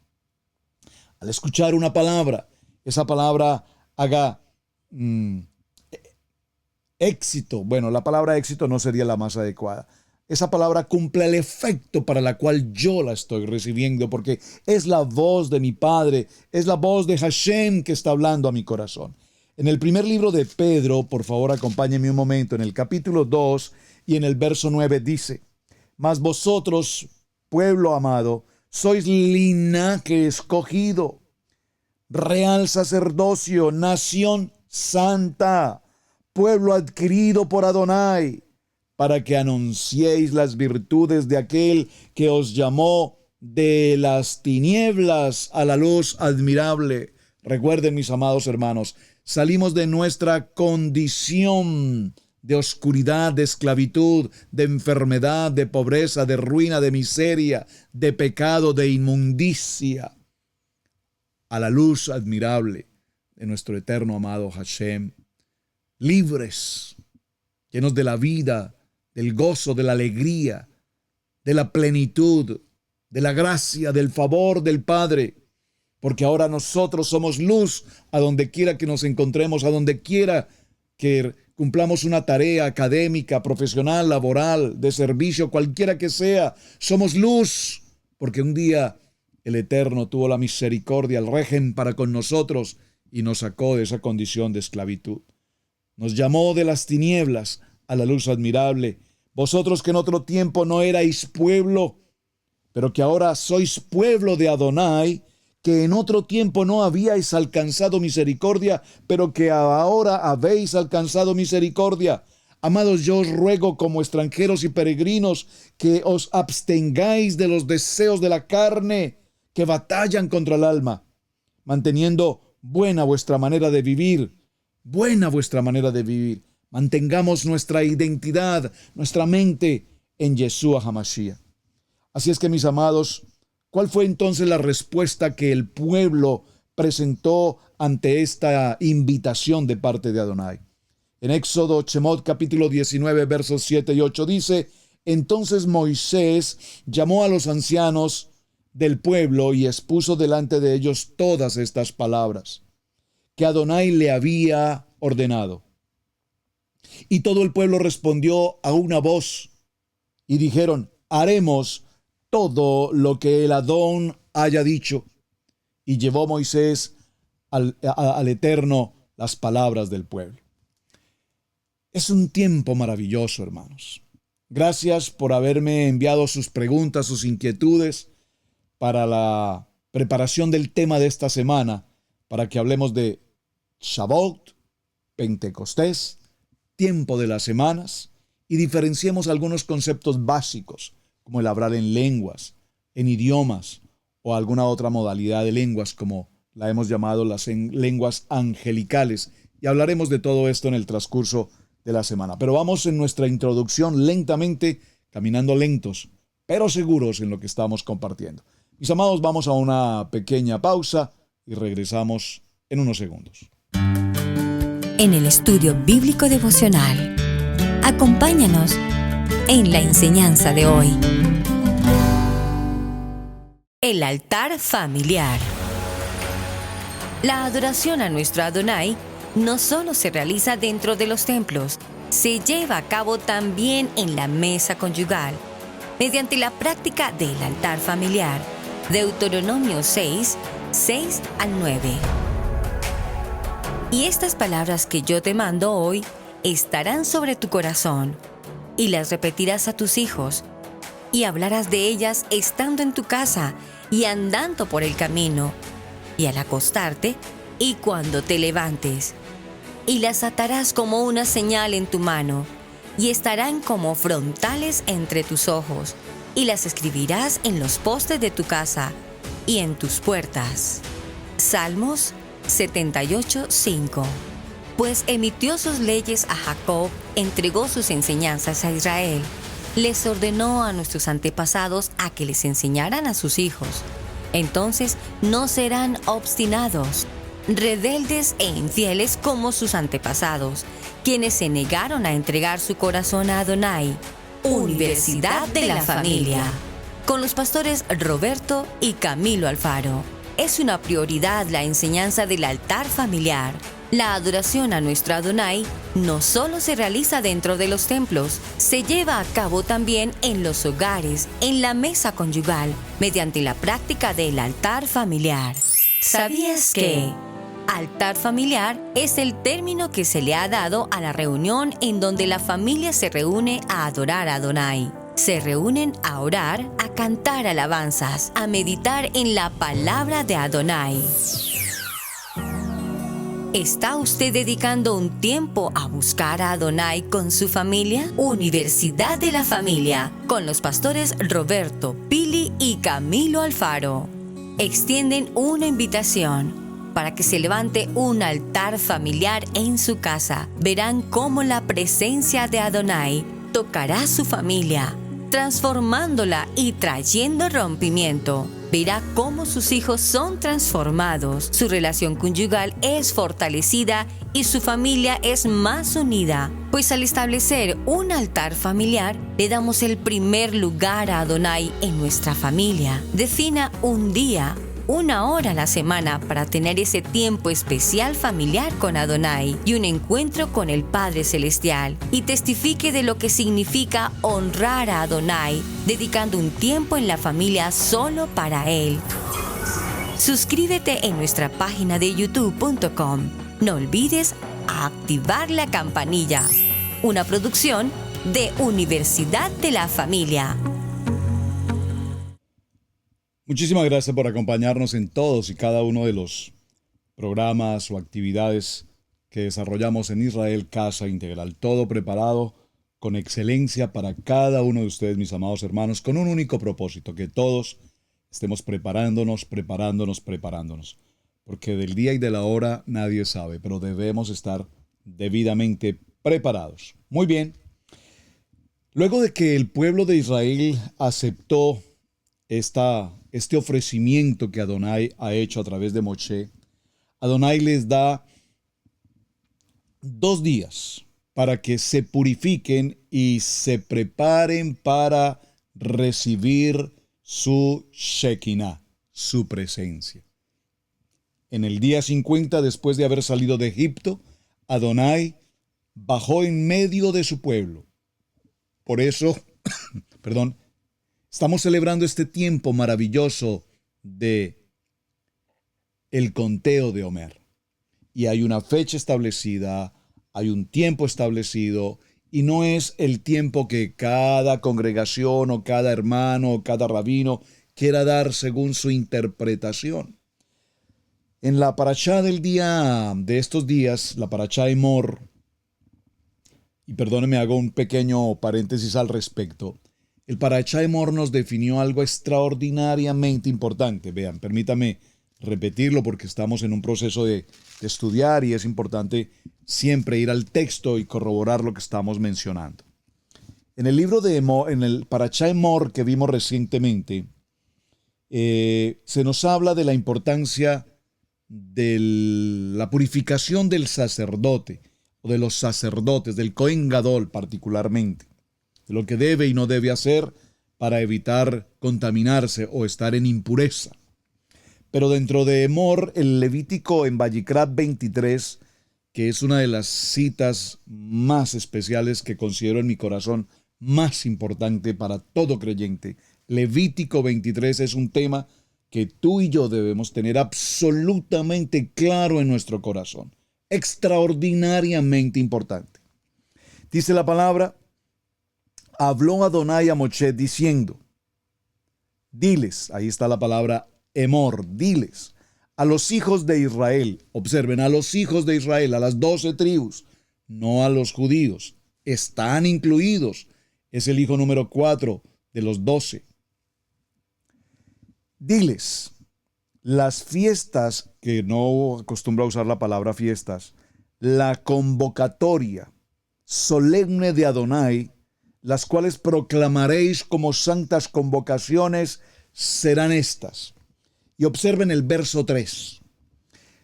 al escuchar una palabra, esa palabra haga éxito. Bueno, la palabra éxito no sería la más adecuada. Esa palabra cumple el efecto para la cual yo la estoy recibiendo, porque es la voz de mi Padre, es la voz de Hashem que está hablando a mi corazón. En el primer libro de Pedro, por favor acompáñenme un momento, en el capítulo 2 y en el verso 9 dice: Mas vosotros, pueblo amado, sois linaje escogido, real sacerdocio, nación santa, pueblo adquirido por Adonai, para que anunciéis las virtudes de aquel que os llamó de las tinieblas a la luz admirable. Recuerden, mis amados hermanos, salimos de nuestra condición de oscuridad, de esclavitud, de enfermedad, de pobreza, de ruina, de miseria, de pecado, de inmundicia, a la luz admirable de nuestro eterno amado Hashem, libres, llenos de la vida, del gozo, de la alegría, de la plenitud, de la gracia, del favor del Padre, porque ahora nosotros somos luz a donde quiera que nos encontremos, a donde quiera que cumplamos una tarea académica, profesional, laboral, de servicio, cualquiera que sea. Somos luz, porque un día el Eterno tuvo la misericordia, el régimen para con nosotros y nos sacó de esa condición de esclavitud. Nos llamó de las tinieblas a la luz admirable. Vosotros que en otro tiempo no erais pueblo, pero que ahora sois pueblo de Adonai, que en otro tiempo no habíais alcanzado misericordia, pero que ahora habéis alcanzado misericordia. Amados, yo os ruego como extranjeros y peregrinos que os abstengáis de los deseos de la carne que batallan contra el alma, manteniendo buena vuestra manera de vivir, Mantengamos nuestra identidad, nuestra mente en Yeshua HaMashiach. Así es que, mis amados, ¿cuál fue entonces la respuesta que el pueblo presentó ante esta invitación de parte de Adonai? En Éxodo, Shemot, capítulo 19, versos 7 y 8 dice: Entonces Moisés llamó a los ancianos del pueblo y expuso delante de ellos todas estas palabras que Adonai le había ordenado. Y todo el pueblo respondió a una voz y dijeron: haremos todo lo que el Adón haya dicho. Y llevó Moisés al Eterno las palabras del pueblo. Es un tiempo maravilloso, hermanos. Gracias por haberme enviado sus preguntas, sus inquietudes para la preparación del tema de esta semana, para que hablemos de Shavuot, Pentecostés, tiempo de las semanas, y diferenciemos algunos conceptos básicos, como el hablar en lenguas, en idiomas, o alguna otra modalidad de lenguas, como la hemos llamado las lenguas angelicales, y hablaremos de todo esto en el transcurso de la semana. Pero vamos en nuestra introducción lentamente, caminando lentos, pero seguros en lo que estamos compartiendo. Mis amados, vamos a una pequeña pausa y regresamos en unos segundos. En el estudio bíblico devocional, acompáñanos en la enseñanza de hoy. El altar familiar. La adoración a nuestro Adonai no solo se realiza dentro de los templos, se lleva a cabo también en la mesa conyugal, mediante la práctica del altar familiar. Deuteronomio 6, 6 al 9. Y estas palabras que yo te mando hoy estarán sobre tu corazón, y las repetirás a tus hijos, y hablarás de ellas estando en tu casa y andando por el camino, y al acostarte y cuando te levantes. Y las atarás como una señal en tu mano, y estarán como frontales entre tus ojos, y las escribirás en los postes de tu casa y en tus puertas. Salmos 78:5. Pues emitió sus leyes a Jacob, entregó sus enseñanzas a Israel. Les ordenó a nuestros antepasados a que les enseñaran a sus hijos. Entonces no serán obstinados, rebeldes e infieles como sus antepasados, quienes se negaron a entregar su corazón a Adonai. Universidad de la Familia, con los pastores Roberto y Camilo Alfaro. Es una prioridad la enseñanza del altar familiar. La adoración a nuestro Adonai no solo se realiza dentro de los templos, se lleva a cabo también en los hogares, en la mesa conyugal, mediante la práctica del altar familiar. ¿Sabías que altar familiar es el término que se le ha dado a la reunión en donde la familia se reúne a adorar a Adonai? Se reúnen a orar, a cantar alabanzas, a meditar en la palabra de Adonai. ¿Está usted dedicando un tiempo a buscar a Adonai con su familia? Universidad de la Familia, con los pastores Roberto, Pili y Camilo Alfaro, extienden una invitación para que se levante un altar familiar en su casa. Verán cómo la presencia de Adonai tocará su familia, transformándola y trayendo rompimiento. Verá cómo sus hijos son transformados, su relación conyugal es fortalecida y su familia es más unida. Pues al establecer un altar familiar, le damos el primer lugar a Adonai en nuestra familia. Defina un día, una hora a la semana para tener ese tiempo especial familiar con Adonai y un encuentro con el Padre Celestial, y testifique de lo que significa honrar a Adonai, dedicando un tiempo en la familia solo para Él. Suscríbete en nuestra página de youtube.com. No olvides activar la campanilla. Una producción de Universidad de la Familia. Muchísimas gracias por acompañarnos en todos y cada uno de los programas o actividades que desarrollamos en Israel Casa Integral. Todo preparado con excelencia para cada uno de ustedes, mis amados hermanos, con un único propósito: que todos estemos preparándonos. Porque del día y de la hora nadie sabe, pero debemos estar debidamente preparados. Muy bien. Luego de que el pueblo de Israel aceptó este ofrecimiento que Adonai ha hecho a través de Moshe, Adonai les da 2 días para que se purifiquen y se preparen para recibir su Shekinah, su presencia. En el día 50, después de haber salido de Egipto, Adonai bajó en medio de su pueblo. Por eso, estamos celebrando este tiempo maravilloso de el conteo de Omer. Y hay una fecha establecida, hay un tiempo establecido, y no es el tiempo que cada congregación o cada hermano o cada rabino quiera dar según su interpretación. En la parashá del día de estos días, la parashá Emor, y perdónenme, hago un pequeño paréntesis al respecto. El parashá Emor nos definió algo extraordinariamente importante. Vean, permítame repetirlo porque estamos en un proceso de estudiar y es importante siempre ir al texto y corroborar lo que estamos mencionando. En el libro de Emor, en el parashá Emor que vimos recientemente, se nos habla de la importancia de la purificación del sacerdote o de los sacerdotes, del Cohen Gadol particularmente, de lo que debe y no debe hacer para evitar contaminarse o estar en impureza. Pero dentro de Emor, el Levítico en Vayikra 23, que es una de las citas más especiales que considero en mi corazón más importante para todo creyente, Levítico 23 es un tema que tú y yo debemos tener absolutamente claro en nuestro corazón. Extraordinariamente importante. Dice la palabra: habló Adonai a Moshe diciendo, diles, ahí está la palabra Emor, diles a los hijos de Israel, observen, a los hijos de Israel, a las 12 tribus, no a los judíos, están incluidos, es el hijo número 4 de los 12. Diles, las fiestas, que no acostumbro a usar la palabra fiestas, la convocatoria solemne de Adonai, las cuales proclamaréis como santas convocaciones, serán estas. Y observen el verso 3.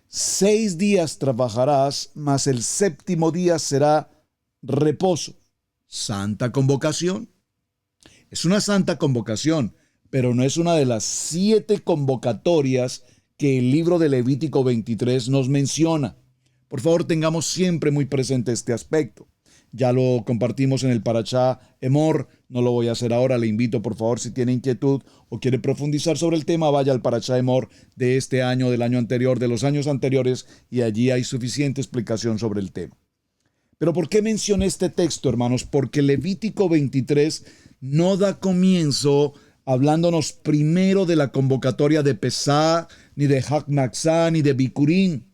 6 días trabajarás, mas el 7º día será reposo. Santa convocación. Es una santa convocación, pero no es una de las 7 convocatorias que el libro de Levítico 23 nos menciona. Por favor, tengamos siempre muy presente este aspecto. Ya lo compartimos en el Parashá Emor, no lo voy a hacer ahora, le invito por favor si tiene inquietud o quiere profundizar sobre el tema, vaya al Parashá Emor de este año, del año anterior, de los años anteriores y allí hay suficiente explicación sobre el tema. Pero ¿por qué mencioné este texto, hermanos? Porque Levítico 23 no da comienzo hablándonos primero de la convocatoria de Pesá, ni de Hag Matzah, ni de Bikurim,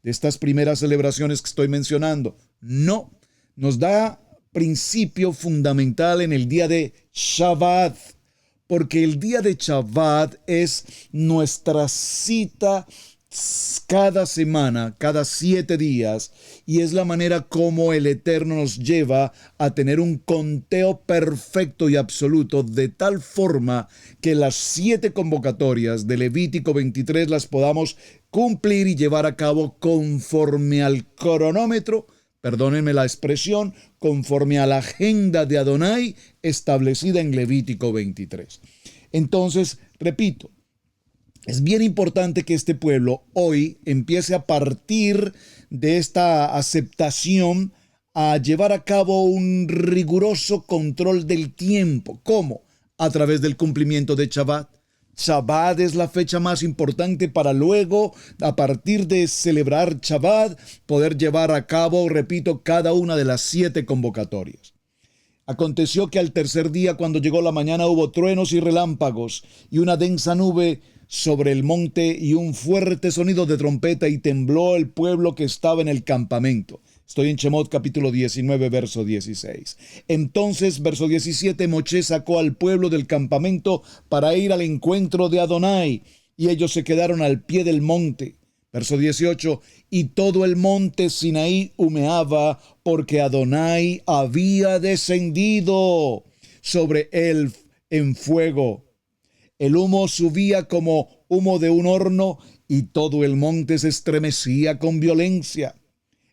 de estas primeras celebraciones que estoy mencionando. No, nos da principio fundamental en el día de Shabbat, porque el día de Shabbat es nuestra cita cada semana, cada 7 días, y es la manera como el Eterno nos lleva a tener un conteo perfecto y absoluto, de tal forma que las 7 convocatorias de Levítico 23 las podamos cumplir y llevar a cabo conforme al cronómetro, perdónenme la expresión, conforme a la agenda de Adonai establecida en Levítico 23. Entonces, repito, es bien importante que este pueblo hoy empiece a partir de esta aceptación a llevar a cabo un riguroso control del tiempo. ¿Cómo? A través del cumplimiento de Shabbat. Shabbat es la fecha más importante para luego, a partir de celebrar Shabbat, poder llevar a cabo, repito, cada una de las 7 convocatorias. Aconteció que al tercer día, cuando llegó la mañana, hubo truenos y relámpagos y una densa nube sobre el monte y un fuerte sonido de trompeta, y tembló el pueblo que estaba en el campamento. Estoy en Shemot capítulo 19, verso 16. Entonces, verso 17, Moshe sacó al pueblo del campamento para ir al encuentro de Adonai, y ellos se quedaron al pie del monte. Verso 18, y todo el monte Sinaí humeaba, porque Adonai había descendido sobre él en fuego. El humo subía como humo de un horno, y todo el monte se estremecía con violencia.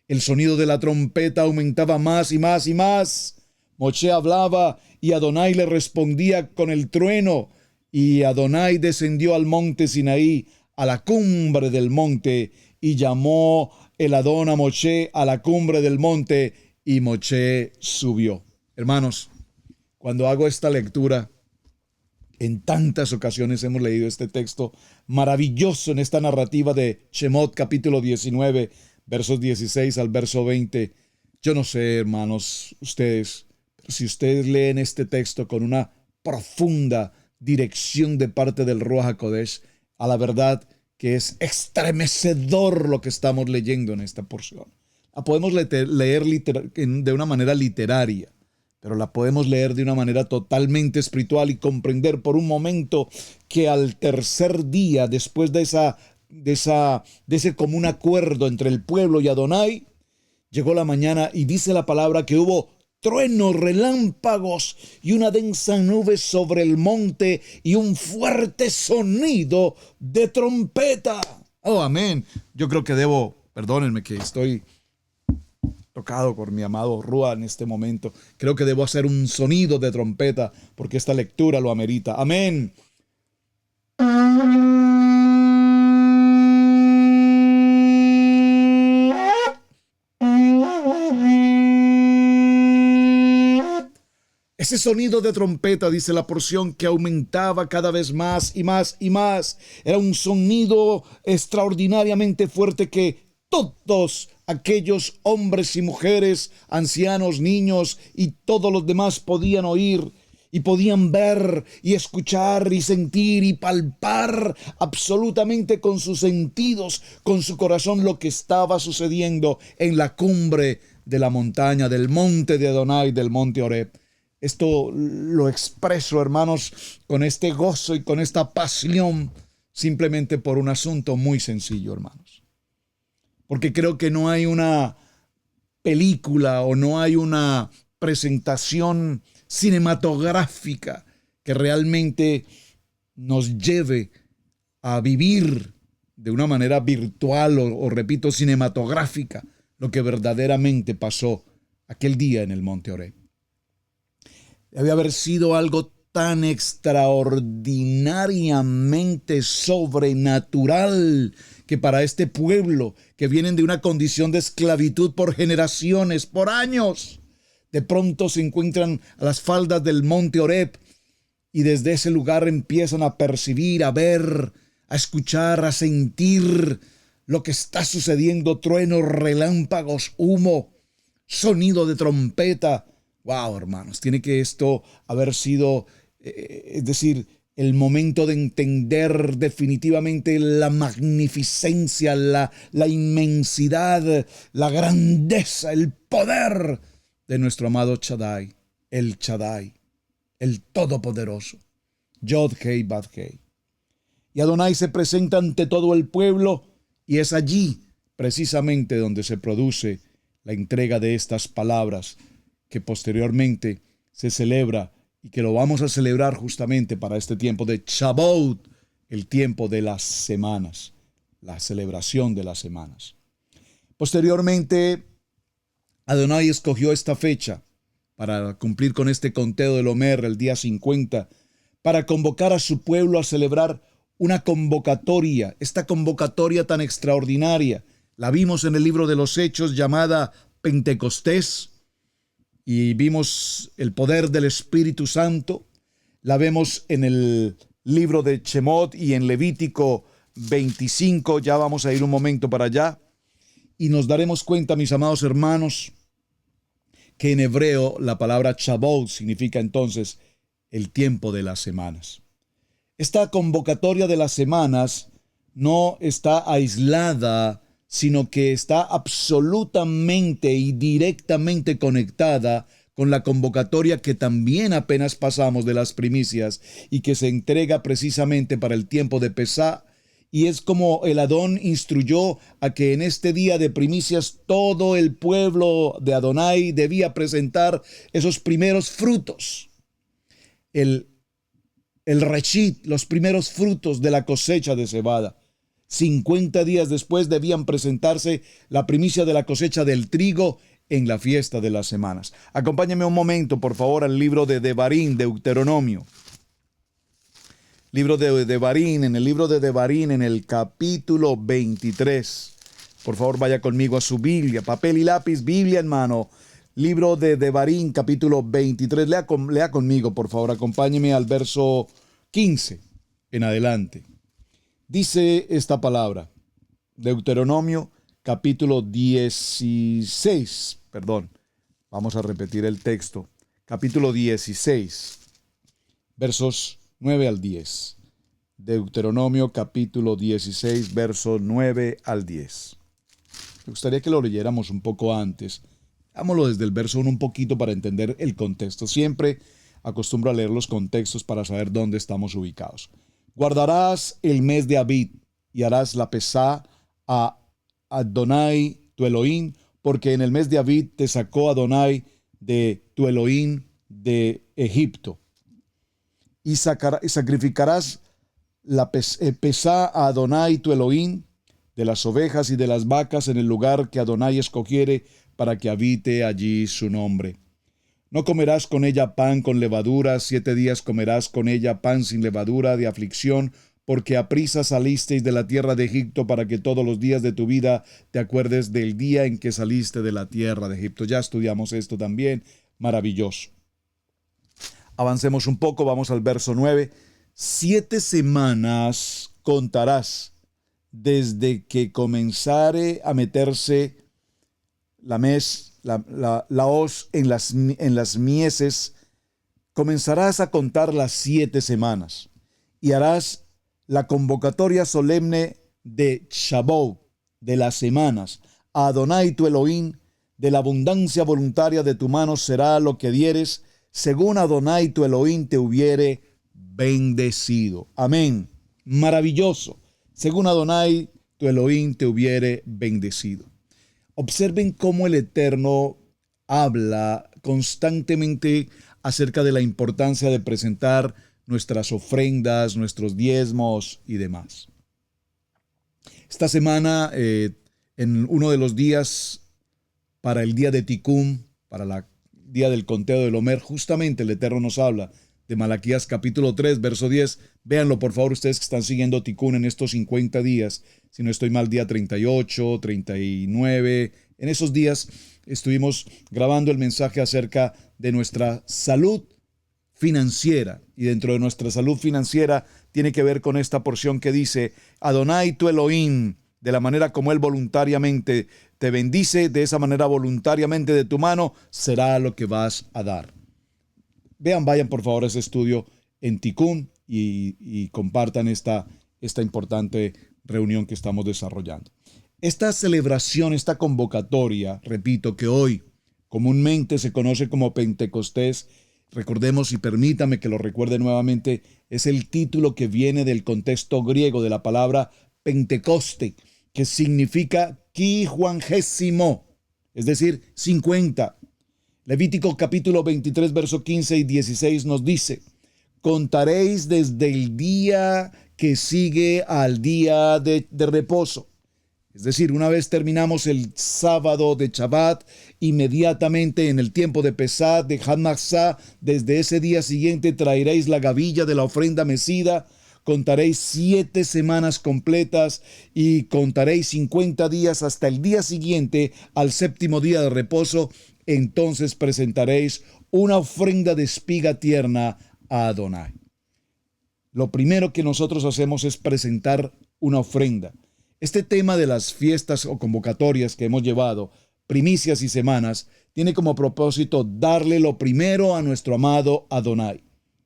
El sonido de la trompeta aumentaba más y más y más. Moshe hablaba y Adonai le respondía con el trueno, y Adonai descendió al monte Sinaí, a la cumbre del monte, y llamó el Adón a Moshe a la cumbre del monte, y Moshe subió. Hermanos, cuando hago esta lectura, en tantas ocasiones hemos leído este texto maravilloso en esta narrativa de Shemot capítulo 19, versos 16 al verso 20. Yo no sé, hermanos, ustedes, pero si ustedes leen este texto con una profunda dirección de parte del Ruach HaKodesh, a la verdad que es estremecedor lo que estamos leyendo en esta porción. La podemos leer de una manera literaria, pero la podemos leer de una manera totalmente espiritual y comprender por un momento que al tercer día, después de ese común acuerdo entre el pueblo y Adonai, llegó la mañana y dice la palabra que hubo truenos, relámpagos y una densa nube sobre el monte y un fuerte sonido de trompeta. Oh, amén. Yo creo que perdónenme que estoy tocado por mi amado Rúa en este momento. Creo que debo hacer un sonido de trompeta porque esta lectura lo amerita. Amén. Ese sonido de trompeta, dice la porción, que aumentaba cada vez más y más y más. Era un sonido extraordinariamente fuerte que todos aquellos hombres y mujeres, ancianos, niños y todos los demás podían oír y podían ver y escuchar y sentir y palpar absolutamente con sus sentidos, con su corazón, lo que estaba sucediendo en la cumbre de la montaña, del monte de Adonai, del monte Horeb. Esto lo expreso, hermanos, con este gozo y con esta pasión, simplemente por un asunto muy sencillo, hermanos. Porque creo que no hay una película o no hay una presentación cinematográfica que realmente nos lleve a vivir de una manera virtual o repito, cinematográfica, lo que verdaderamente pasó aquel día en el monte Horeb. Debe haber sido algo tan extraordinariamente sobrenatural que para este pueblo que vienen de una condición de esclavitud por generaciones, por años, de pronto se encuentran a las faldas del monte Horeb y desde ese lugar empiezan a percibir, a ver, a escuchar, a sentir lo que está sucediendo: truenos, relámpagos, humo, sonido de trompeta. Wow, hermanos, tiene que esto haber sido, es decir, el momento de entender definitivamente la magnificencia, la inmensidad, la grandeza, el poder de nuestro amado Shaddai, el Todopoderoso, Yod-Hei Vav-Hei. Y Adonai se presenta ante todo el pueblo, y es allí precisamente donde se produce la entrega de estas palabras, que posteriormente se celebra y que lo vamos a celebrar justamente para este tiempo de Shavuot, el tiempo de las semanas, la celebración de las semanas. Posteriormente, Adonai escogió esta fecha para cumplir con este conteo del Omer, el día 50, para convocar a su pueblo a celebrar una convocatoria, esta convocatoria tan extraordinaria. La vimos en el libro de los Hechos, llamada Pentecostés, y vimos el poder del Espíritu Santo. La vemos en el libro de Shemot y en Levítico 25, ya vamos a ir un momento para allá, y nos daremos cuenta, mis amados hermanos, que en hebreo la palabra Shavuot significa entonces el tiempo de las semanas. Esta convocatoria de las semanas no está aislada, sino que está absolutamente y directamente conectada con la convocatoria que también apenas pasamos de las primicias y que se entrega precisamente para el tiempo de Pesá. Y es como el Adón instruyó a que en este día de primicias todo el pueblo de Adonai debía presentar esos primeros frutos. El reshit, los primeros frutos de la cosecha de cebada. 50 días después debían presentarse la primicia de la cosecha del trigo en la fiesta de las semanas. Acompáñame un momento, por favor, al libro de Devarim, Deuteronomio. Libro de Devarim, en el libro de Devarim, en el capítulo 23. Por favor, vaya conmigo a su Biblia, papel y lápiz, Biblia en mano. Libro de Devarim, capítulo 23. Lea conmigo, por favor, acompáñeme al verso 15 en adelante. Dice esta palabra, Deuteronomio, capítulo 16. Vamos a repetir el texto. Capítulo 16, versos 9 al 10. Deuteronomio capítulo 16, verso 9 al 10. Me gustaría que lo leyéramos un poco antes. Hagámoslo desde el verso 1 un poquito para entender el contexto. Siempre acostumbro a leer los contextos para saber dónde estamos ubicados. Guardarás el mes de Abib y harás la pesá a Adonai tu Elohim, porque en el mes de Abib te sacó Adonai de tu Elohim de Egipto. Y sacrificarás la pesá a Adonai tu Elohim de las ovejas y de las vacas en el lugar que Adonai escogiere para que habite allí su nombre. No comerás con ella pan con levadura, 7 días comerás con ella pan sin levadura de aflicción, porque aprisa salisteis de la tierra de Egipto, para que todos los días de tu vida te acuerdes del día en que saliste de la tierra de Egipto. Ya estudiamos esto también, maravilloso. Avancemos un poco, vamos al verso 9. 7 semanas contarás desde que comenzare a meterse la hoz en las mieses. Comenzarás a contar las 7 semanas y harás la convocatoria solemne de Shavuot, de las semanas. A Adonai tu Elohim, de la abundancia voluntaria de tu mano será lo que dieres, según Adonai tu Elohim te hubiere bendecido. Amén. Maravilloso. Según Adonai tu Elohim te hubiere bendecido. Observen cómo el Eterno habla constantemente acerca de la importancia de presentar nuestras ofrendas, nuestros diezmos y demás. Esta semana, en uno de los días para el día de Tikkun, para el día del conteo del Omer, justamente el Eterno nos habla de Malaquías capítulo 3, verso 10. Véanlo, por favor, ustedes que están siguiendo Tikkun en estos 50 días. Si no estoy mal, día 38, 39. En esos días estuvimos grabando el mensaje acerca de nuestra salud financiera. Y dentro de nuestra salud financiera tiene que ver con esta porción que dice: Adonai tu Elohim, de la manera como Él voluntariamente te bendice, de esa manera voluntariamente de tu mano será lo que vas a dar. Vayan por favor a ese estudio en Tikkun y compartan esta importante reunión que estamos desarrollando. Esta celebración, esta convocatoria, repito, que hoy comúnmente se conoce como Pentecostés, recordemos y permítame que lo recuerde nuevamente, es el título que viene del contexto griego de la palabra Pentecoste, que significa quincuagésimo, es decir, 50. Levítico capítulo 23, verso 15 y 16 nos dice: contaréis desde el día que sigue al día de reposo. Es decir, una vez terminamos el sábado de Shabbat, inmediatamente en el tiempo de Pesach, de Hamatzah, desde ese día siguiente traeréis la gavilla de la ofrenda mecida. Contaréis 7 semanas completas y contaréis 50 días hasta el día siguiente, al séptimo día de reposo. Entonces presentaréis una ofrenda de espiga tierna a Adonai. Lo primero que nosotros hacemos es presentar una ofrenda. Este tema de las fiestas o convocatorias que hemos llevado, primicias y semanas, tiene como propósito darle lo primero a nuestro amado Adonai.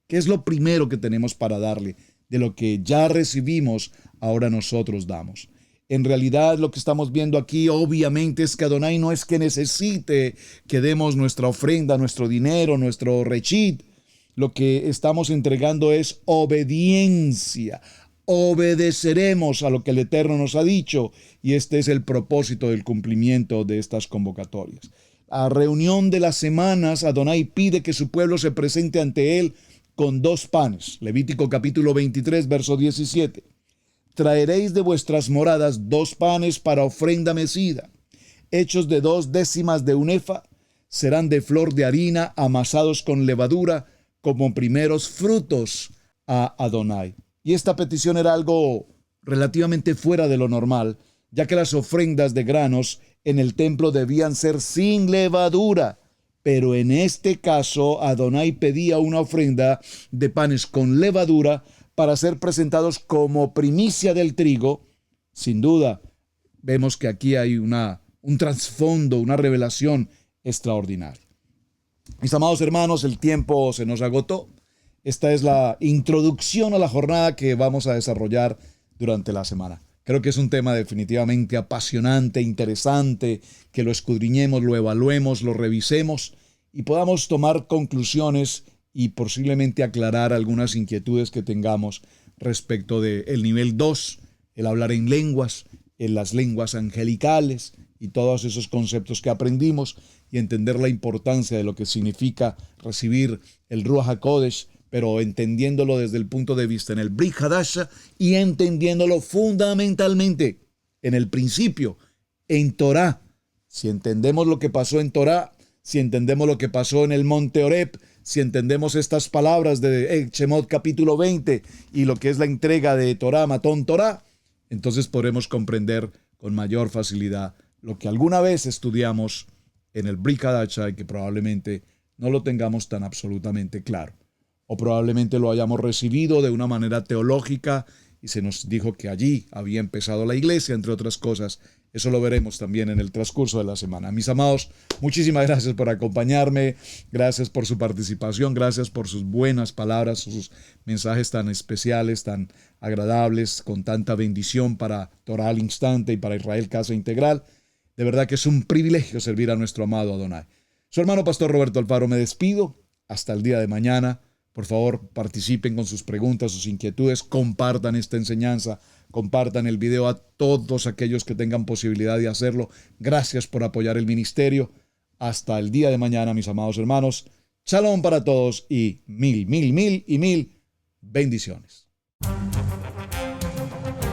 ¿Qué es lo primero que tenemos para darle? De lo que ya recibimos, ahora nosotros damos. En realidad lo que estamos viendo aquí obviamente es que Adonai no es que necesite que demos nuestra ofrenda, nuestro dinero, nuestro rechit. Lo que estamos entregando es obediencia. Obedeceremos a lo que el Eterno nos ha dicho, y este es el propósito del cumplimiento de estas convocatorias. A reunión de las semanas, Adonai pide que su pueblo se presente ante él con 2 panes. Levítico capítulo 23, verso 17. Traeréis de vuestras moradas 2 panes para ofrenda mecida, hechos de 2 décimas de un efa, serán de flor de harina, amasados con levadura, como primeros frutos a Adonai. Y esta petición era algo relativamente fuera de lo normal, ya que las ofrendas de granos en el templo debían ser sin levadura. Pero en este caso, Adonai pedía una ofrenda de panes con levadura para ser presentados como primicia del trigo. Sin duda, vemos que aquí hay un trasfondo, una revelación extraordinaria. Mis amados hermanos, el tiempo se nos agotó. Esta es la introducción a la jornada que vamos a desarrollar durante la semana. Creo que es un tema definitivamente apasionante, interesante, que lo escudriñemos, lo evaluemos, lo revisemos y podamos tomar conclusiones y posiblemente aclarar algunas inquietudes que tengamos respecto del nivel 2, el hablar en lenguas, en las lenguas angelicales y todos esos conceptos que aprendimos, y entender la importancia de lo que significa recibir el Ruach HaKodesh, pero entendiéndolo desde el punto de vista en el Brit Hadasha y entendiéndolo fundamentalmente en el principio, en Torah. Si entendemos lo que pasó en Torah, si entendemos lo que pasó en el monte Horeb, si entendemos estas palabras de Shemot capítulo 20 y lo que es la entrega de Torah, Matón Torah, entonces podremos comprender con mayor facilidad lo que alguna vez estudiamos en el Brit Hadasha y que probablemente no lo tengamos tan absolutamente claro. O probablemente lo hayamos recibido de una manera teológica y se nos dijo que allí había empezado la iglesia, entre otras cosas. Eso lo veremos también en el transcurso de la semana. Mis amados, muchísimas gracias por acompañarme, gracias por su participación, gracias por sus buenas palabras, sus mensajes tan especiales, tan agradables, con tanta bendición para Torah al Instante y para Israel Casa Integral. De verdad que es un privilegio servir a nuestro amado Adonai. Su hermano Pastor Roberto Alfaro, me despido. Hasta el día de mañana. Por favor, participen con sus preguntas, sus inquietudes, compartan esta enseñanza, compartan el video a todos aquellos que tengan posibilidad de hacerlo. Gracias por apoyar el ministerio. Hasta el día de mañana, mis amados hermanos. Shalom para todos y mil bendiciones.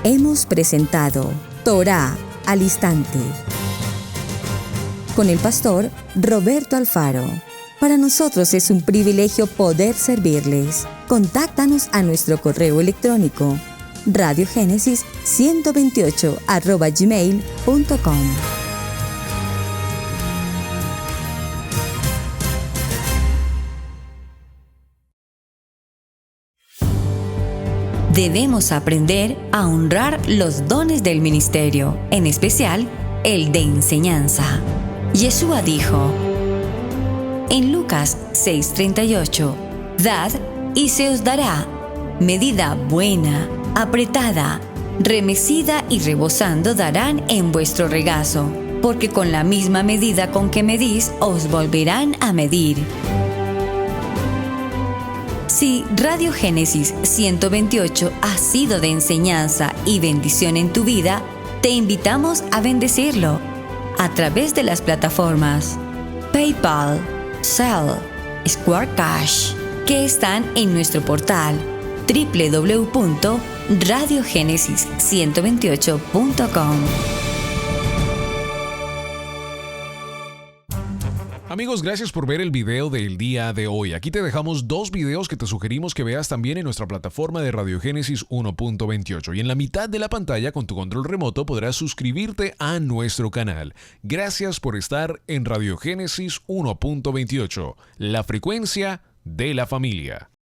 Hemos presentado Torah al Instante con el pastor Roberto Alfaro. Para nosotros es un privilegio poder servirles. Contáctanos a nuestro correo electrónico radiogenesis128@gmail.com. Debemos aprender a honrar los dones del ministerio, en especial el de enseñanza. Yeshua dijo en Lucas 6:38, «Dad y se os dará, medida buena, apretada, remecida y rebosando darán en vuestro regazo, porque con la misma medida con que medís os volverán a medir». Si Radio Génesis 128 ha sido de enseñanza y bendición en tu vida, te invitamos a bendecirlo a través de las plataformas PayPal, Zelle, Square Cash, que están en nuestro portal www.radiogenesis128.com. Amigos, gracias por ver el video del día de hoy. Aquí te dejamos 2 videos que te sugerimos que veas también en nuestra plataforma de Radio Génesis 1.28. Y en la mitad de la pantalla, con tu control remoto, podrás suscribirte a nuestro canal. Gracias por estar en Radio Génesis 1.28, la frecuencia de la familia.